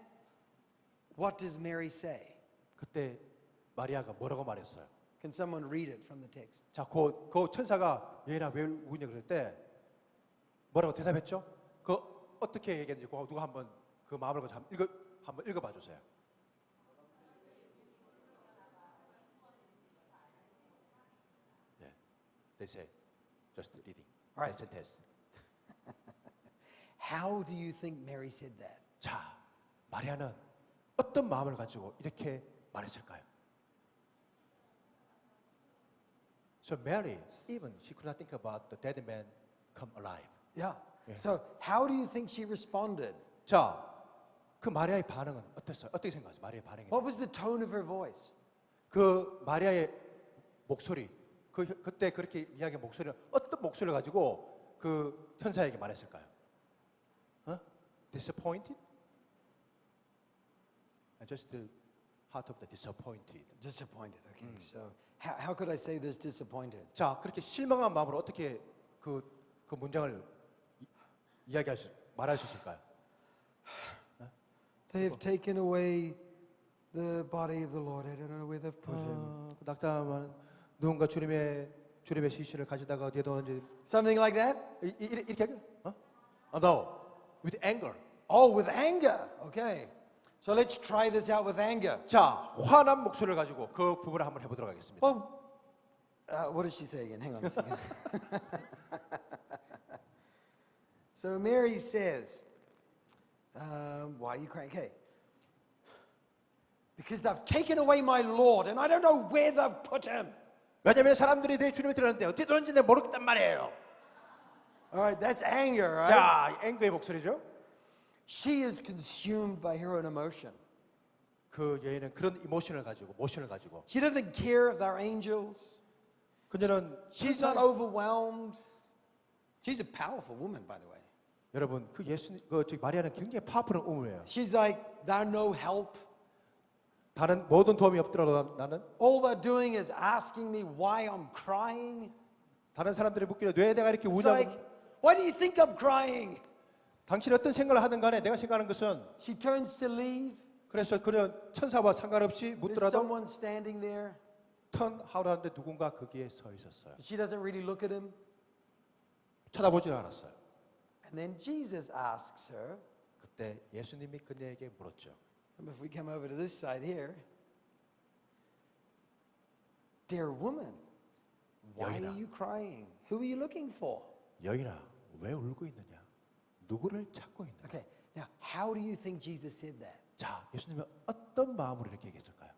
what does Mary say? 그때 마리아가 뭐라고 말했어요? Can someone read it from the text? 자, 그 천사가 여인아 왜 우냐 그럴 때 뭐라고 대답했죠? 그 어떻게 얘기했는지 누가 한번 그 마음을 가지고 한번 읽어봐 주세요. 네, they say just reading. Right. sentence. How do you think Mary said that? 자, 마리아는 어떤 마음을 가지고 이렇게 말했을까요? So Mary, even she could not think about the dead man come alive. Yeah. So, how do you think she responded? 자, 그 마리아의 반응은 어땠어요? 어떻게 생각하세요? 마리아의 반응이? What was the tone of her voice? 그 마리아의 목소리, 그때 그렇게 이야기한 목소리는 어떤 목소리를 가지고 그 천사에게 말했을까요? Disappointed? Just the heart of the disappointed. Disappointed. Okay. So, how could I say this disappointed? 자, 그렇게 실망한 마음으로 어떻게 그 문장을 말할 수 있을까요? They have taken away the body of the Lord. I don't know where they've put him. 그 낙담한 누군가 주님의 시신을 가져다가 어디에 뒀는지 Something like that? 이렇게 하죠? No, with anger. Oh, with anger. Okay. So let's try this out with anger. 자, 화난 목소리를 가지고 그 부분을 한번 해보도록 하겠습니다. Well, what did she say again? Hang on a second. So Mary says, why are you crying? Okay. Because they've taken away my Lord and I don't know where they've put him. 왜냐하면 사람들이 내 주님이 들었는데 어떻게 들었는지 내가 모르겠단 말이에요. All right, that's anger, right? 자, 앵그의 목소리죠. She is consumed by her own emotion. 그 여인은 그런 모션을 가지고 She doesn't care if they're angels. 그녀는 She's not overwhelmed. She's a powerful woman, by the way. 여러분 그 마리아는 굉장히 파워풀한 우물이에요. She's like, they're no help. 다른 모든 도움이 없더라도 나는 All they're doing is asking me why I'm crying. 다른 사람들이 묻기를 왜 내가 이렇게 It's 우냐고 like, why do you think I'm crying? 당신이 어떤 생각을 하든 간에 내가 생각하는 것은 She turns to leave. 그래서 그는 천사와 상관없이 There's 묻더라도 someone standing there. 턴하려는데 누군가 거기에 서 있었어요. She doesn't really look at him. 쳐다보지 않았어요. And then Jesus asks her, 그때 예수님이 그녀에게 물었죠. if we come over to this side here, dear woman, why 여인아. are you crying? Who are you looking for? 여인아, 왜 울고 있느냐? 누구를 찾고 있느냐? Okay, now how do you think Jesus said that? 자, 예수님은 어떤 마음으로 이렇게 얘기했을까요?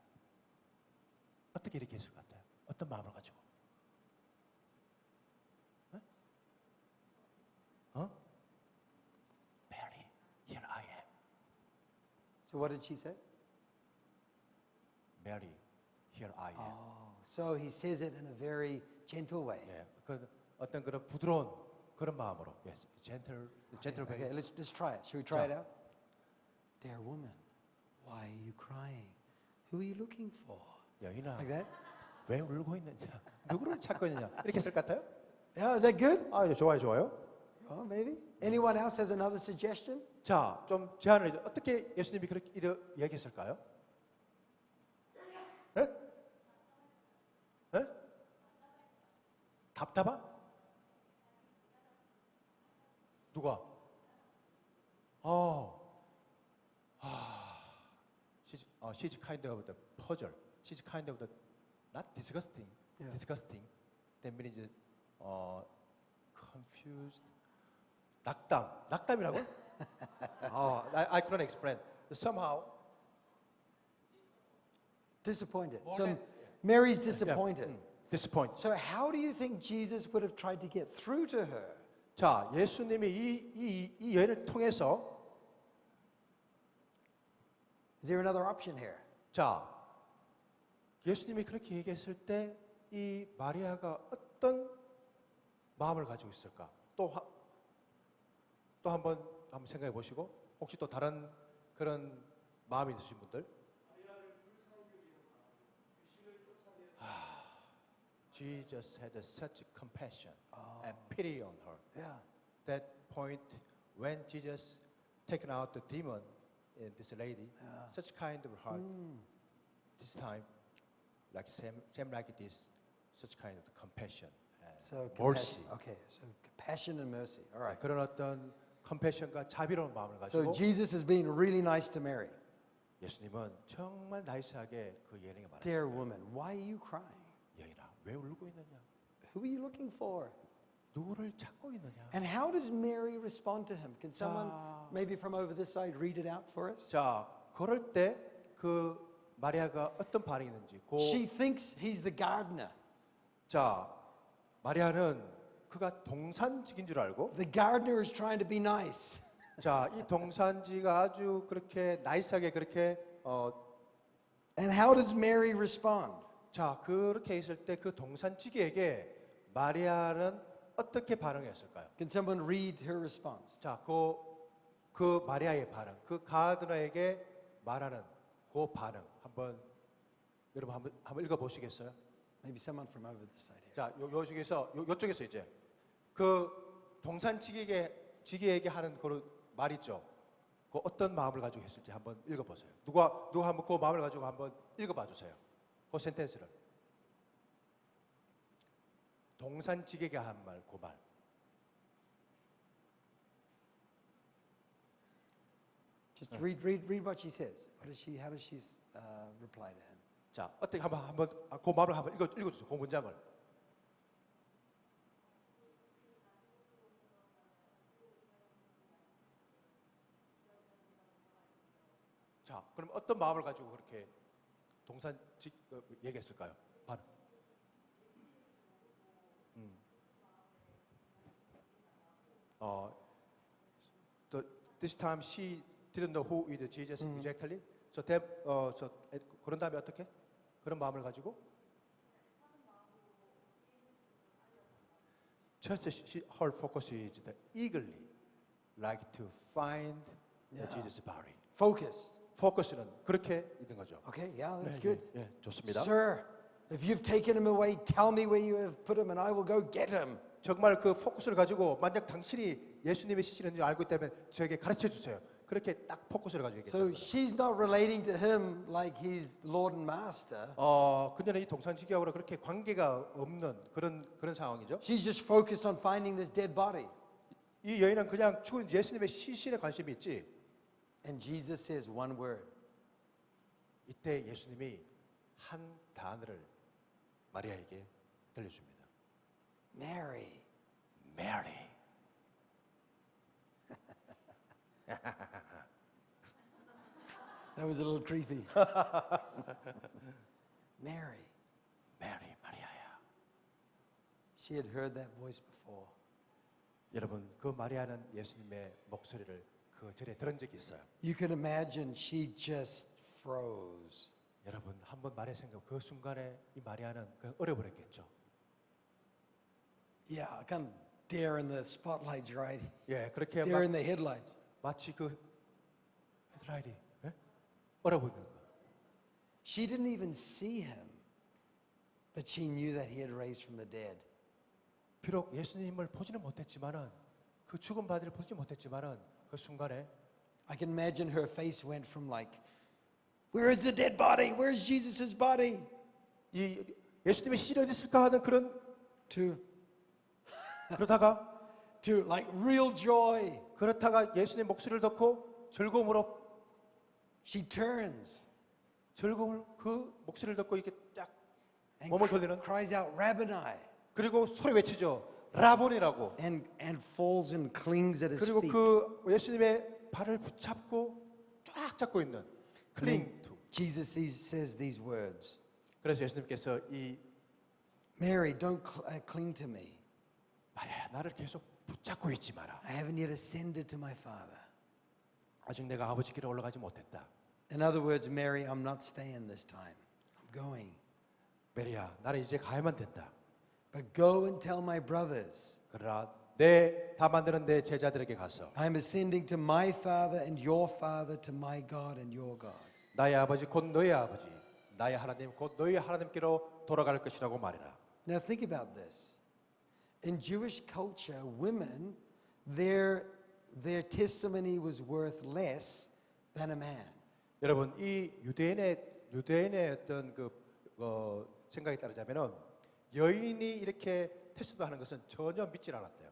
어떻게 이렇게 했을 것 같아요? 어떤 마음을 가지고? Mary, here I am. So what did she say? Mary, here I am. Oh, so he says it in a very gentle way. 예, 그 어떤 그런 부드러운 그런 마음으로, yes, gentle way. Okay, let's try it. Should we try 자. it out? Dear woman, why are you crying? Who are you looking for? 여인아, Like that? 왜 울고 있느냐? 누구를 찾고 있느냐? 이렇게 했을 것 같아요? Yeah, is that good? 아, 좋아요. Oh, maybe. Anyone else has another suggestion? 자, 좀 제안을 해줘. 어떻게 예수님이 그렇게 얘기했을까요? 예? 예? 답답한? 누가? She's kind of the puzzle. She's kind of the not disgusting. Yeah. Disgusting. That means confused. 낙담이라고? I couldn't explain. somehow Disappointed. More So than- Mary's disappointed. disappoint. So how do you think Jesus would have tried to get through to her? 자, 예수님이 이 여인을 통해서 Is there another option here? 자, 예수님이 그렇게 얘기했을 때 이 마리아가 어떤 마음을 가지고 있을까? 또 한번 생각해 보시고 혹시 또 다른 그런 마음이 있으신 분들? Jesus had such compassion and pity on her. Yeah. That point when Jesus taken out the demon in this lady, such kind of heart. This time, like same like this, such kind of compassion and So mercy. Okay, so compassion and mercy. All right. 그런 어떤 compassion과 자비로운 마음을 So 가지고 Jesus has been really nice to Mary. 예수님은 정말 나이스하게 그 여인에게 말했어요. Dear woman, why are you crying? 여인아, 왜 울고 있느냐? Who are you looking for? 누구를 찾고 있느냐? And how does Mary respond to him? Can someone, 자. maybe from over this side, read it out for us? 자, 그럴 때 그 마리아가 어떤 반응이 있는지 She thinks he's the gardener. 자, 마리아는 그가 동산직인 줄 알고 The gardener is trying to be nice. 자, 이 동산지가 아주 그렇게 나이스하게 그렇게 And how does Mary respond? 자, 그렇게 있을 때 그 동산지기에게 마리아는 어떻게 반응했을까요? Can someone read her response? 자, 그 마리아의 반응, 그 가드너에게 말하는 그 반응 여러분 한번 읽어 보시겠어요? Maybe someone from over this side here. 자, 요 중에서 요쪽에서 이제 그 동산지기에게 하는 그 말 있죠. 그 어떤 마음을 가지고 했을지 한번 읽어 보세요. 누가 한번 그 마음을 가지고 한번 읽어 봐 주세요. 그 센텐스를. 동산지기에게 한 말, 그 말. Just read what she says. How does she reply to him? 자, 어떻게 한번 그 마음을 한번 읽어 주세요. 그 문장을. 자, 그럼 어떤 마음을 가지고 그렇게 얘기했을까요? 반응. This time she didn't know who is Jesus exactly. 그런 다음에 어떻게? 그런 마음을 가지고? Just her focus is eagerly like to find Jesus' body. Focus. 포커스는 그렇게 있는 거죠. Okay, yeah, that's 네, good. 예, 좋습니다. Sir, if you've taken him away, tell me where you have put him and I will go get him. 정말 그 포커스를 가지고 만약 당신이 예수님의 시신인 줄 알고 있다면 저에게 가르쳐 주세요. 그렇게 딱 포커스를 가지고 So 얘기했어요. she's not relating to him like he's Lord and Master. 그녀는 이 동산지기하고 그렇게 관계가 없는 그런 상황이죠. She's just focused on finding this dead body. 이 여인은 그냥 죽은 예수님의 시신에 관심이 있지. And Jesus says one word. 이때 예수님이 한 단어를 마리아에게 들려줍니다. Mary. Mary. That was a little creepy. Mary. Mary, 마리아야. She had heard that voice before. 여러분, 그 마리아는 예수님의 목소리를 그 전에 들은 적이 있어요. You can imagine she just froze. 여러분, 한번 말해 생각. 그 순간에 이 마리아는 그냥 얼어버렸겠죠. Yeah, I can't dare in the spotlights, right? 예, 그렇게 Dare in the headlights. 마치 그 헤드라이트 얼어버리는 거. She didn't even see him, but she knew that he had raised from the dead. 비록 예수님을 보지는 못했지만은 그 죽은 바디를 보지 못했지만은 그 순간에 I can imagine her face went from like, where is the dead body? Where is Jesus' body? 이 예수님의 시신이 어디 있을까 하는 그러다가 To like real joy. 그렇다가 예수님 목소리를 듣고 즐거움으로 She turns 즐거움을 그 목소리를 듣고 이렇게 쫙 and 몸을 돌리는 cries out, Rabboni, 그리고 소리 외치죠. 라본이라고. and falls and clings at his 그리고 feet. 그 예수님의 발을 붙잡고 쫙 꽉 잡고 있는 cling to. Jesus says these words. 그래서 예수님께서 이 Mary, don't cling to me. 마리아야 나를 계속 붙잡고 있지 마라. I haven't yet ascended to my Father. 아직 내가 아버지께로 올라가지 못했다. In other words, Mary, I'm not staying this time. I'm going. 메리야 나는 이제 가야만 된다. But go and tell my brothers. 그러나 내 다 만드는 내 제자들에게 가서 I'm ascending to my Father and your Father, to my God and your God. 나의 아버지 곧 너의 아버지 나의 하나님 곧 너의 하나님께로 돌아갈 것이라고 말해라. Now think about this. In Jewish culture, women, their testimony was worth less than a man. 여러분 이 유대인의 어떤 생각에 따르자면은 여인이 이렇게 테스트하는 것은 전혀 믿질 않았대요.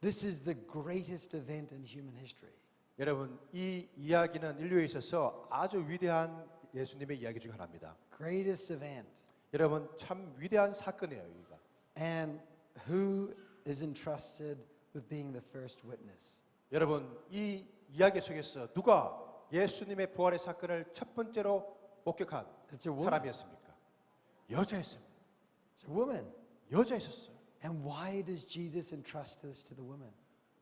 This is the greatest event in human history. 여러분 이 이야기는 인류에 있어서 아주 위대한 예수님의 이야기 중 하나입니다. Greatest event. 여러분 참 위대한 사건이에요. 여기가. And who is entrusted with being the first witness? 여러분 이 이야기 속에서 누가 예수님의 부활의 사건을 첫 번째로 목격한 It's a woman. 사람이었습니까? 여자였습니다. It's a woman. 여자였었어요. And why does Jesus entrust this to the women?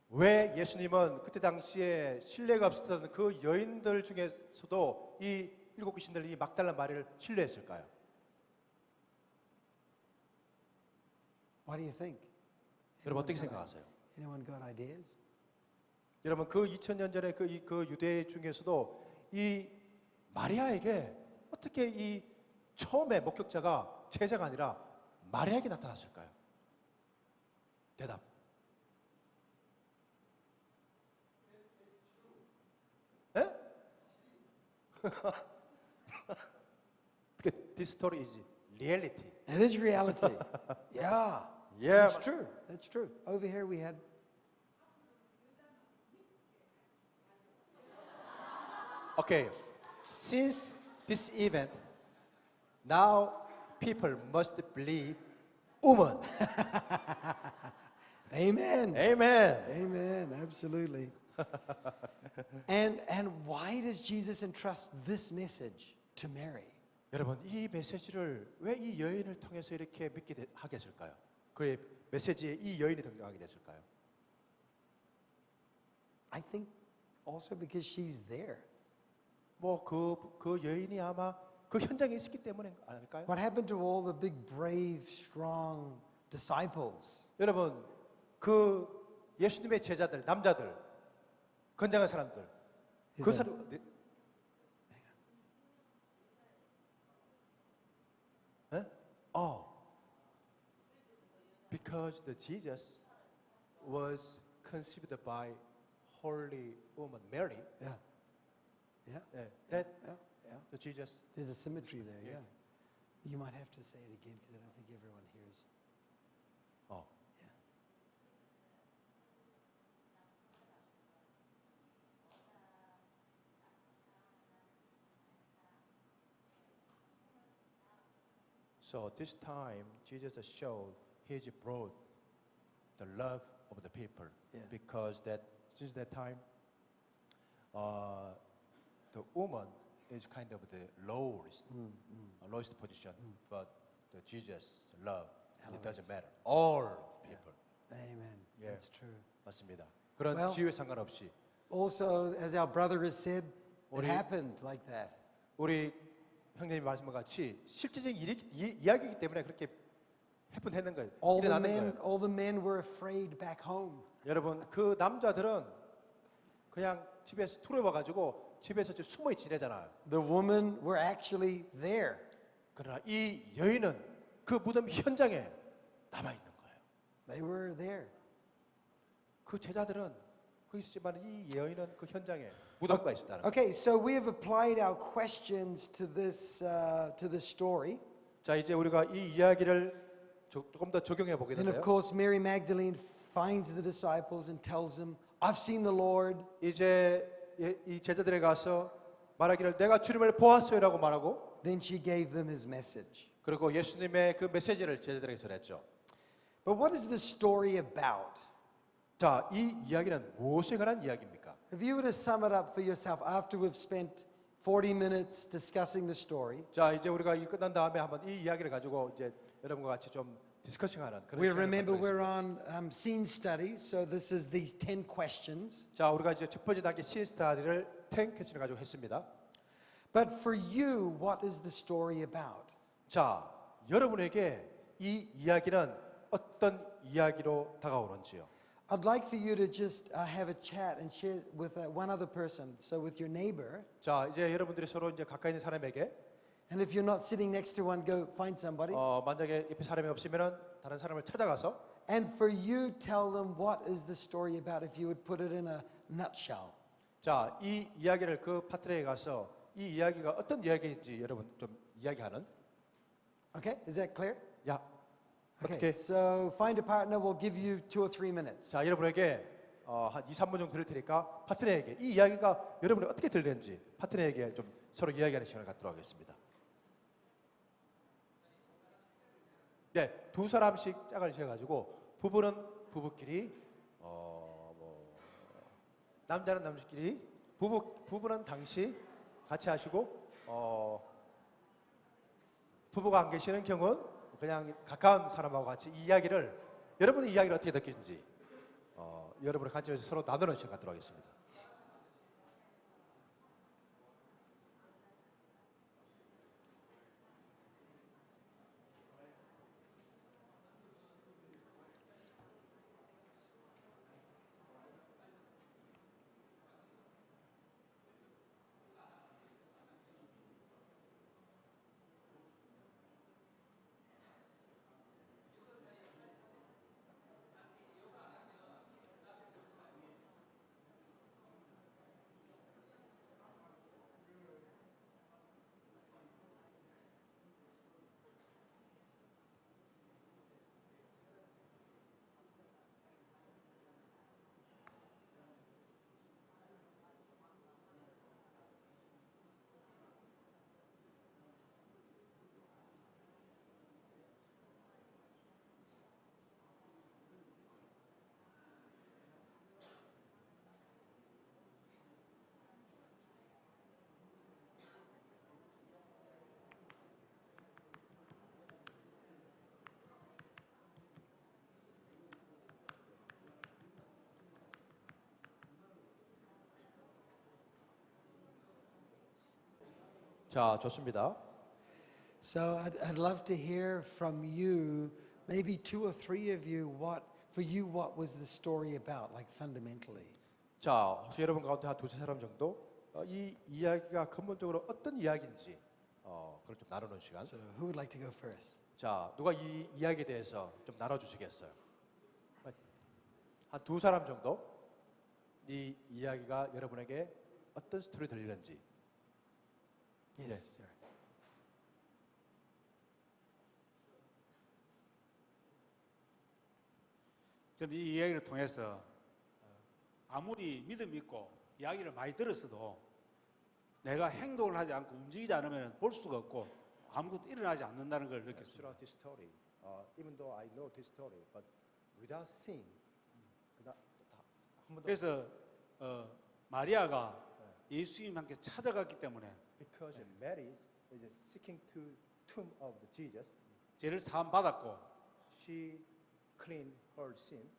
왜 예수님은 그때 당시에 신뢰가 없었던 그 여인들 중에서도 이 일곱 귀신들 이 막달라 마리를 신뢰했을까요? What do you think? 여러분 어떻게 생각하세요? Anyone got ideas? 여러분 그 2000년 전에 그 유대 중에서도 이 마리아에게 어떻게 이 처음에 목격자가 제자가 아니라 마리아에게 나타났을까요? 대답. 예? Because this story is reality. It is reality. Yeah. Yeah, That's but- true. That's true. Over here we had. Okay, since this event, now people must believe woman. Amen. Amen. Amen. Absolutely. and why does Jesus entrust this message to Mary? 여러분 이 메시지를 왜 이 여인을 통해서 이렇게 믿게 하게 됐을까요? 그의 메시지에 이 여인이 등장하게 됐을까요? I think also because she's there. 뭐 그 여인이 아마 그 현장에 있었기 때문에 아닐까요? What happened to all the big, brave, strong disciples? 여러분 그 예수님의 제자들 남자들 건장한 사람들 그 Is 사람 네? 에? Because the Jesus was conceived by holy woman Mary. Yeah. Yeah. That Yeah. Yeah. the Jesus. There's a symmetry there. Yeah. Yeah. You might have to say it again because I don't think everyone hears. 어. Yeah. So this time Jesus showed He brought the love of the people Yeah. because that since that time, the woman is kind of the lowest, lowest position, but the Jesus love it doesn't Elevates. matter all people. Amen. Yeah. That's true. 맞습니다. 그런 Well- 지위에 상관없이 Also, as our brother has said, it 우리- happened like that. 우리 형님이 말씀과 같이 실제적인 이야기이기 때문에 그렇게 해픈했는 거예요. 일어나는 거예요. All the men were afraid back home. 여러분 그 남자들은 그냥 집에서 들어와가지고 집에서 숨어 지내잖아요. The women were actually there. 그러나 이 여인은 그 무덤 현장에 남아 있는 거예요. They were there. 그 제자들은 거기 있지만 이 여인은 그 현장에 무덤가 있었다는 거예요. Okay, so we have applied our questions to this story. 자 이제 우리가 이 이야기를 조금 더 적용해 보게 Then, of 되는데요. course, Mary Magdalene finds the disciples and tells them, I've seen the Lord. 이제 이 제자들에 가서 말하기를 내가 주님을 보았어요라고 말하고 Then she gave them his message. 그리고 예수님의 그 메시지를 제자들에게 전했죠. But what is this story about? 자, 이 이야기는 무엇에 관한 이야기입니까? If you were to sum it up for yourself after we've spent 40 minutes discussing the story, 자, 이제 우리가 이 끝난 다음에 한번 이 이야기를 가지고 이제 여러분과 같이 좀 디스커싱하는 그런 we 시간을 remember 갖도록 we're 하겠습니다. on scene study, so this is these 10 questions. 자, 우리가 이제 첫 번째 단계 신 스타디를 10 퀘스천을 가지고 했습니다. But for you, what is the story about? 자, 여러분에게 이 이야기는 어떤 이야기로 다가오는지요? I'd like for you to just have a chat and share with one other person, so with your neighbor. 자, 이제 여러분들이 서로 이제 가까이 있는 사람에게 And if you're not sitting next to one, go find somebody. 만약에 옆에 사람이 없으면은 다른 사람을 찾아가서 And for you, tell them what is the story about if you would put it in a nutshell. 자, 이 이야기를 그 파트너에 가서 이 이야기가 어떤 이야기인지 여러분 좀 이야기하는. Okay, is that clear? 야, Okay, 어떻게? so find a partner. We'll give you 2 or 3 minutes. 자, 여러분에게 한 2, 3분 정도 드릴 테니까 파트너에게 이 이야기가 여러분이 어떻게 들리는지 파트너에게 좀 서로 이야기하는 시간을 갖도록 하겠습니다. 네, 두 사람씩 짝을 지어가지고 부부는 부부끼리, 남자는 남자끼리, 부부는 당시 같이 하시고, 부부가 안 계시는 경우는 그냥 가까운 사람하고 같이 이 이야기를 여러분의 이야기를 어떻게 느끼는지 여러분의 관점에서 서로 나누는 시간 갖도록 하겠습니다. 자, 좋습니다. So I'd love to hear from you, maybe 2 or 3 of you, what was the story about, like fundamentally? 자, 혹시 여러분 가운데 한 두세 사람 정도 이 이야기가 근본적으로 어떤 이야기인지 그걸 좀 나누는 시간. So who would like to go first? 자, 누가 이 이야기에 대해서 좀 나눠주시겠어요? 한 두 사람 정도 이 이야기가 여러분에게 어떤 스토리 들리는지. Yes, 네. sir. 저는 이 이야기를 통해서 아무리 믿음 있고 이야기를 많이 들었어도 내가 행동을 하지 않고 움직이지 않으면 볼 수가 없고 아무것도 일어나지 않는다는 걸 느꼈습니다. Throughout this story, even though I know this story, but without seeing, 한번 더. 그래서 마리아가 예수님 함께 찾아갔기 때문에 Because Mary is seeking to tomb of Jesus, 죄를 사함 받았고 she cleaned her sin.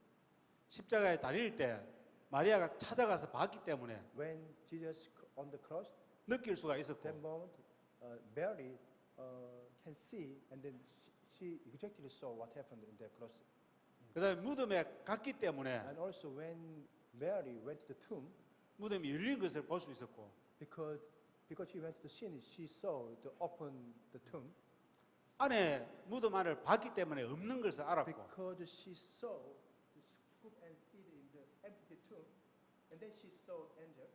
십자가에 달릴 때 마리아가 찾아가서 봤기 때문에 When Jesus on the cross, 느낄 수가 있었고 that moment, Mary can see, and then she exactly saw what happened in the cross. 그다음에 무덤에 갔기 때문에 And also when Mary went to the tomb, 무덤이 열린 것을 볼 수 있었고 because she went to the scene, she saw the open the tomb. 안에 무덤 안을 봤기 때문에 없는 것을 알았고 Because she saw the scoop and see in the empty tomb, and then she saw angel.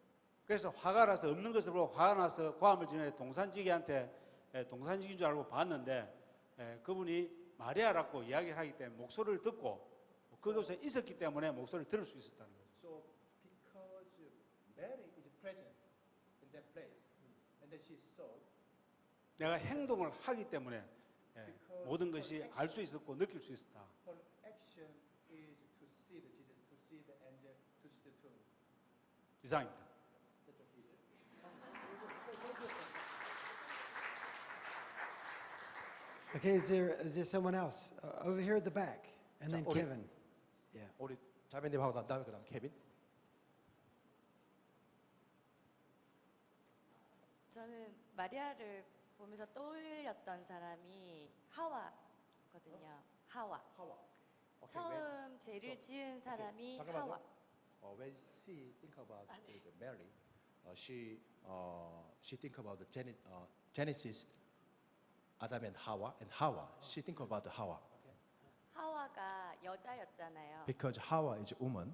그래서 화가 나서 없는 것을 보고 화가 나서 고함을 지르는 동산지기한테 동산지기인 줄 알고 봤는데 그분이 마리아라고 이야기를 하기 때문에 목소리를 듣고 그곳에 있었기 때문에 목소리를 들을 수 있었다는 거죠. So because Mary is present in that place, and then she saw. 내가 행동을 하기 때문에 모든 것이 알 수 있었고 느낄 수 있었다. Her action is to see the Jesus, to see the angel, to see the tomb. 이상입니다. Okay, is there someone else? Over here at the back. And then 자, 우리- Kevin. Yeah. 우리 자매님하고 난 다음에 그다음 케빈. 저는 마리아를 보면서 떠올렸던 사람이 하와거든요. 하와. 처음 죄를 지은 사람이 하와. When she think about the Mary, she think about the Genesis, Adam and Hawa. She think about Hawa 하와가 여자였잖아요. because Hawa is a woman.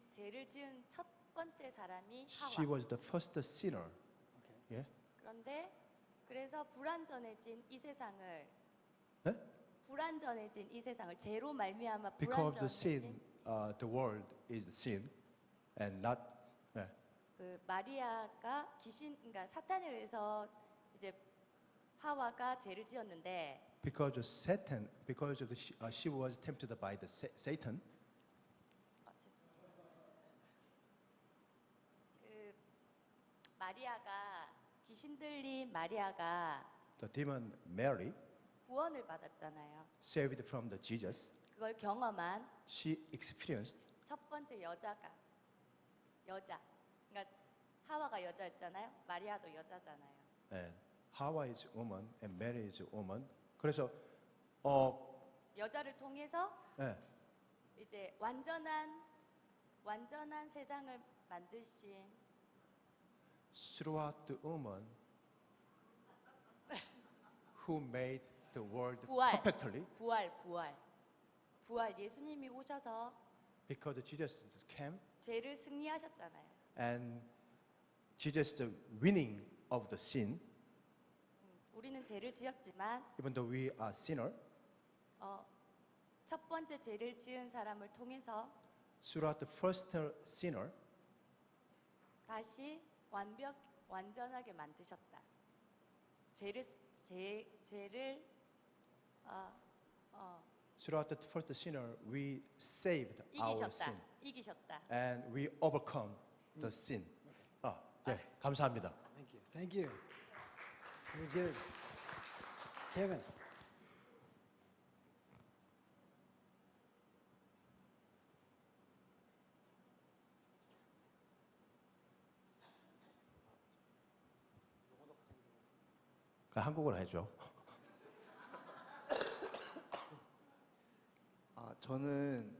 죄를 지은 첫 번째 사람이 She 하와. was the first sinner. Yeah. 그런데 그래서 불완전해진 이 세상을 네? 불완전해진 이 세상을 죄로 말미암아 Because the sin, 불완전해진 the world is sin, and not. Yeah. 그 마리아가 그러니까 사탄에 의해서 이제 하와가 죄를 지었는데 Because of Satan, because of she was tempted by the Satan. 죄송해요. 그 마리아가 귀신 들린 마리아가 The demon Mary, 구원을 받았잖아요. saved from the Jesus, 그걸 경험한 she experienced. 첫 번째 여자. 그러니까 하와가 여자였잖아요. 마리아도 여자잖아요. And Hawa is woman and Mary is woman. 그래서 여자를 통해서 예, 이제 완전한 세상을 만드신 throughout the woman who made the world 부활. perfectly, 부활 예수님이 오셔서 because Jesus came 죄를 승리하셨잖아요. and Jesus the winning of the sin. 우리는 죄를 지었지만 Even though we are sinner, 첫 번째 죄를 지은 사람을 통해서 throughout the first sinner, 다시 완전하게 만드셨다. 죄를 throughout the first sinner, we saved our sin 이기셨다. and we overcome the sin. 네, 감사합니다. Thank you. Thank you. Very good. Kevin. 한국어로 해줘. 저는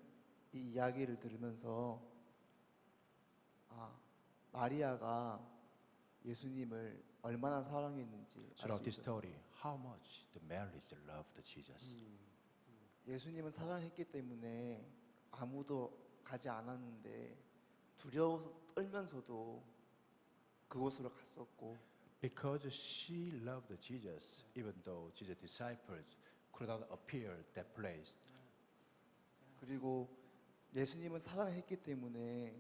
이 이야기를 들으면서 마리아가 예수님을 얼마나 사랑했는지 알 수 Throughout this 있었어요. story, how much the Marys loved Jesus. 예수님을 사랑했기 때문에 아무도 가지 않았는데 두려워서 떨면서도 그곳으로 갔었고 Because she loved Jesus, even though Jesus' disciples could not appear that place. 그리고 예수님을 사랑했기 때문에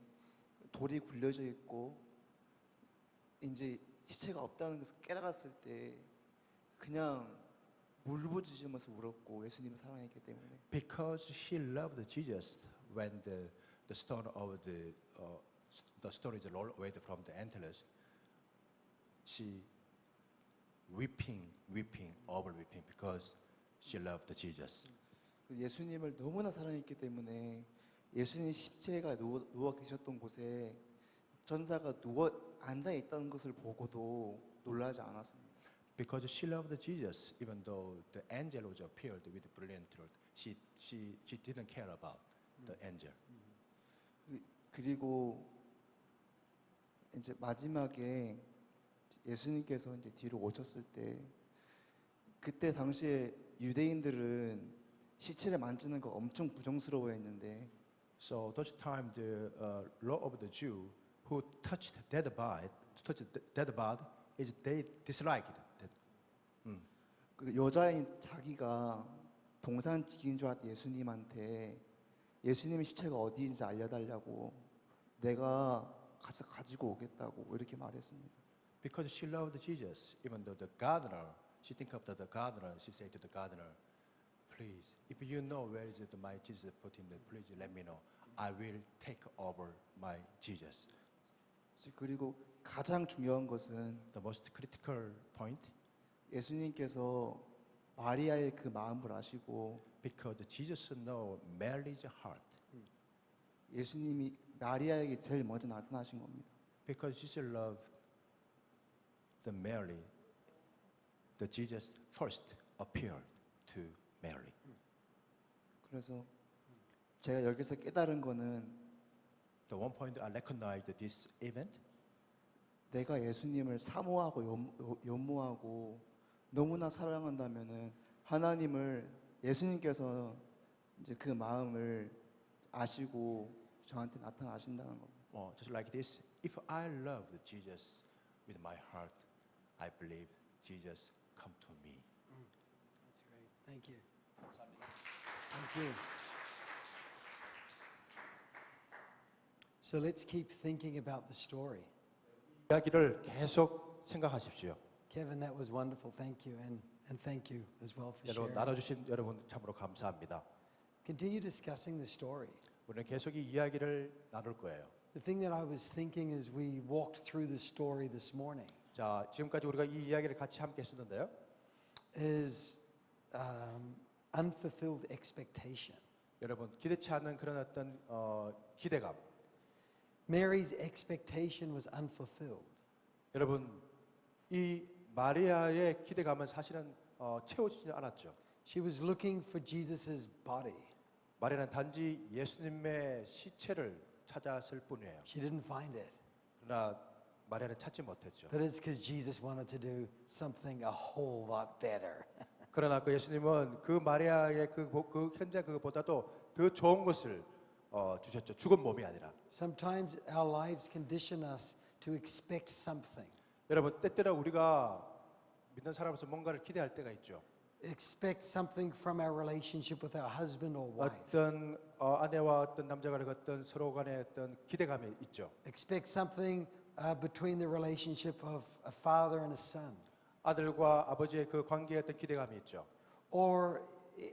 돌이 굴려져 있고 이제 시체가 없다는 것을 깨달았을 때 그냥 울부짖으면서 울었고 예수님을 사랑했기 때문에 Because she loved Jesus, when the stone of the stone is rolled away from the antlers, she weeping, over weeping, because she loved Jesus. 예수님을 너무나 사랑했기 때문에 예수님 십자가 누워 계셨던 곳에 전사가 누워 앉아 있다는 것을 보고도 놀라지 않았습니다. Because she loved Jesus, even though the angel was appeared with brilliant truth, she didn't care about the angel. 그리고 이제 마지막에 예수님께서 이제 뒤로 오셨을 때 그때 당시에 유대인들은 시체를 만지는 거 엄청 부정스러워했는데 So those time the law of the Jew who touched dead body is they disliked that. 그 여자인 자기가 동산직인 줄 알았던 예수님한테 예수님의 시체가 어디인지 알려달라고 내가 가서 가지고 오겠다고 이렇게 말했습니다. Because she loved Jesus, even though the gardener, she think of the gardener, she said to the gardener, please, if you know where is it my Jesus put him there, please let me know. I will take over my Jesus. 그리고 가장 중요한 것은 The most critical point, 예수님께서 마리아의 그 마음을 아시고 because Jesus know Mary's heart. 예수님이 마리아에게 제일 먼저 나타나신 겁니다. Because Jesus loved the Mary, the Jesus first appeared to Mary. 그래서 제가 여기서 깨달은 거는 The one point I recognized this event, 내가 예수님을 사모하고 연모하고 너무나 사랑한다면은 하나님을 예수님께서 이제 그 마음을 아시고 저한테 나타나신다는 겁니다. just like this. If I loved Jesus with my heart, I believe Jesus come to me. That's great. Thank you. Thank you. So let's keep thinking about the story. 이야기를 계속 생각하십시오. Kevin, that was wonderful. Thank you. And thank you as well for 여러분 sharing. 나눠주신 여러분 참으로 감사합니다. Continue discussing the story. 우리는 계속 이 이야기를 나눌 거예요. The thing that I was thinking as we walked through the story this morning 자, 지금까지 우리가 이 이야기를 같이 함께 했었는데요. is unfulfilled expectation. 여러분 기대치 않는 그런 어떤 기대감. Mary's expectation was unfulfilled. 여러분 이 마리아의 기대감은 사실은 채워지지 않았죠. She was looking for Jesus' body. 마리아는 단지 예수님의 시체를 찾았을 뿐이에요. She didn't find it. 그러나 마리아는 찾지 못했죠. But it's because Jesus wanted to do something a whole lot better. 그러나 그 예수님은 그 마리아의 그 현재 그보다도 더 좋은 것을 주셨죠. 죽은 몸이 아니라. Sometimes our lives condition us to expect something. 여러분 때때로 우리가 믿는 사람으로서 뭔가를 기대할 때가 있죠. Expect something from our relationship with our husband or wife. 어떤 아내와 어떤 남자가 어떤 서로 간의 어떤 기대감이 있죠. Expect something between the relationship of a father and a son. 아들과 아버지의 그 관계에 어떤 기대감이 있죠. Or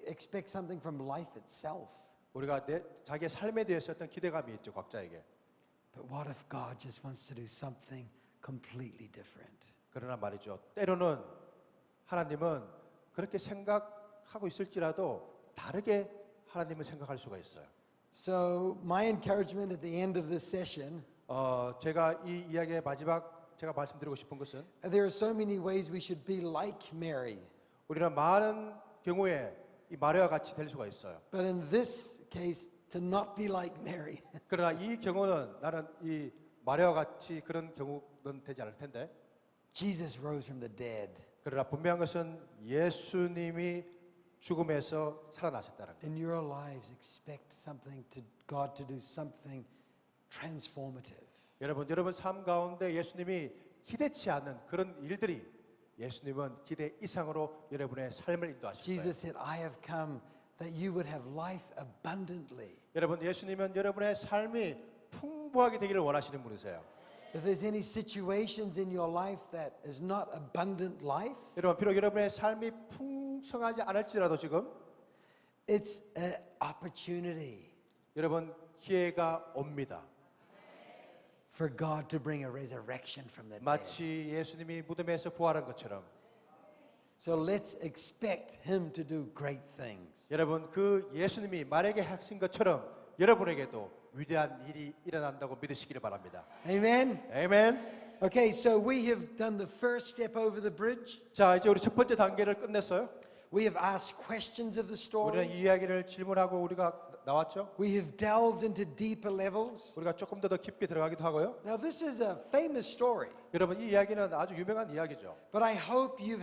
expect something from life itself. 우리가 자기의 삶에 대해서 어떤 기대감이 있죠, 각자에게. But what if God just wants to do something completely different? 그러나 말이죠. 때로는 하나님은 그렇게 생각하고 있을지라도 다르게 하나님은 생각할 수가 있어요. So my encouragement at the end of this session, 제가 이 이야기의 마지막 제가 말씀드리고 싶은 것은 there are so many ways we should be like Mary. 우리는 많은 경우에 이 마리아와 같이 될 수가 있어요. But in this case, to not be like Mary. 그러나 이 경우는 나는 이 마리아와 같이 그런 경우는 되지 않을 텐데. Jesus rose from the dead. 그러나 분명한 것은 예수님이 죽음에서 살아나셨다는 것. In your lives, expect something to God to do something transformative. 여러분 삶 가운데 예수님이 기대치 않는 그런 일들이 예수님은 기대 이상으로 여러분의 삶을 인도하실 거예요. Jesus said, I have come that you would have life abundantly. 여러분 예수님은 여러분의 삶이 풍부하게 되기를 원하시는 분이세요. If there's any situations in your life that is not abundant life, 여러분 비록 여러분의 삶이 풍성하지 않을지라도 지금 it's an opportunity 여러분 기회가 옵니다. for God to bring a resurrection from the dead. 마치 예수님이 무덤에서 부활한 것처럼 So let's expect him to do great things. 여러분 그 예수님이 만약에 하신 것처럼 여러분에게도 위대한 일이 일어난다고 믿으시기를 바랍니다. Amen. 아멘. Okay, so we have done the first step over the bridge. 자 이제 우리 첫 번째 단계를 끝냈어요. We have asked questions of the 우리는 story. 이 이야기를 질문하고 우리가 나왔죠. We have delved into deeper levels. 우리가 조금 더 깊이 들어가기도 하고요. Now, this is a famous story, 여러분 이 이야기는 아주 유명한 이야기죠. but I hope you've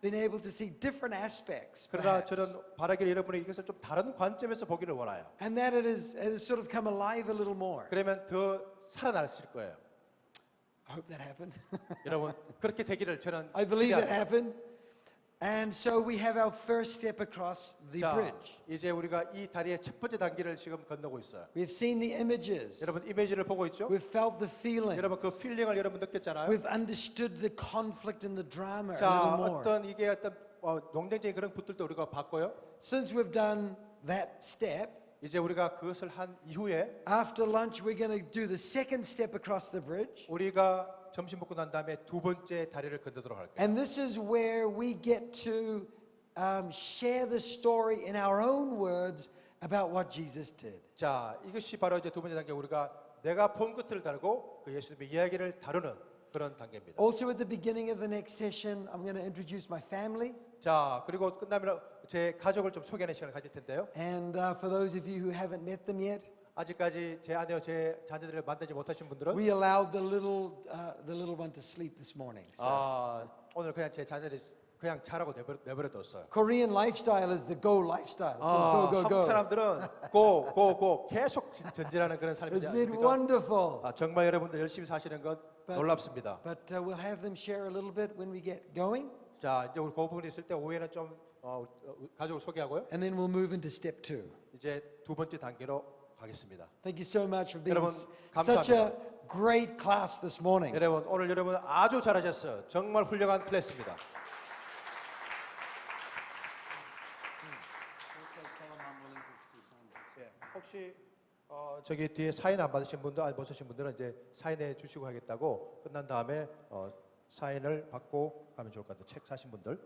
been able to see different aspects, 그러나 perhaps, 저는 바라기를 여러분이 이것을 좀 다른 관점에서 보기를 원해요. and that it has sort of come alive a little more. 그러면 더 살아나실 거예요. I hope that happened. 여러분 그렇게 되기를 저는 I believe that 기대합니다. happened. And so we have our first step across the 자, bridge. 이제 우리가 이 다리의 첫 번째 단계를 지금 건너고 있어요. We've seen the images. 여러분 이미지를 보고 있죠? We've felt the feelings. 여러분 그 필링을 여러분 느꼈잖아요. We've understood the conflict and the drama a 자, little more. 어떤 이게 어떤 논쟁적인 그런 것들도 우리가 봤고요. Since we've done that step, 이제 우리가 그것을 한 이후에 After lunch, we're going to do the second step across the bridge. 우리가 점심 먹고 난 다음에 두 번째 다리를 건너도록 할게요. And this is where we get to share the story in our own words about what Jesus did. 자, 이것이 바로 이제 두 번째 단계 우리가 내가 본 것들을 다루고 그 예수님의 이야기를 다루는 그런 단계입니다. Also, at the beginning of the next session, I'm going to introduce my family. 자, 그리고 끝나면 제 가족을 좀 소개하는 시간을 가질 텐데요. And for those of you who haven't met them yet, 아직까지 제 아내와 제 자녀들을 만나지 못하신 분들은 we allowed the little one to sleep this morning. So. 오늘 그냥 제 자녀들이 그냥 자라고 내버려뒀어요. Korean lifestyle is the go lifestyle. It's all go, go, 한국 go. 사람들은 go 계속 전진하는 그런 삶이지 It's been 않습니까? wonderful. 정말 여러분들 열심히 사시는 것 놀랍습니다. But we'll have them share a little bit when we get going, 자, 이제 우리 그 부분이 있을 때 오후에는 좀 가족을 소개하고요. and then we'll move into step 2. 이제 두 번째 단계로 가겠습니다. Thank you so much for being 여러분, such a 감사합니다. great class this morning. 여러분 오늘 여러분 아주 잘하셨어요. 정말 훌륭한 클래스입니다. 혹시 저기 뒤에 사인 안 받으신 분들, 못 쓰신 분들은 이제 사인해 주시고 하겠다고 끝난 다음에 사인을 받고 가면 좋을 것 같아요. 책 사신 분들.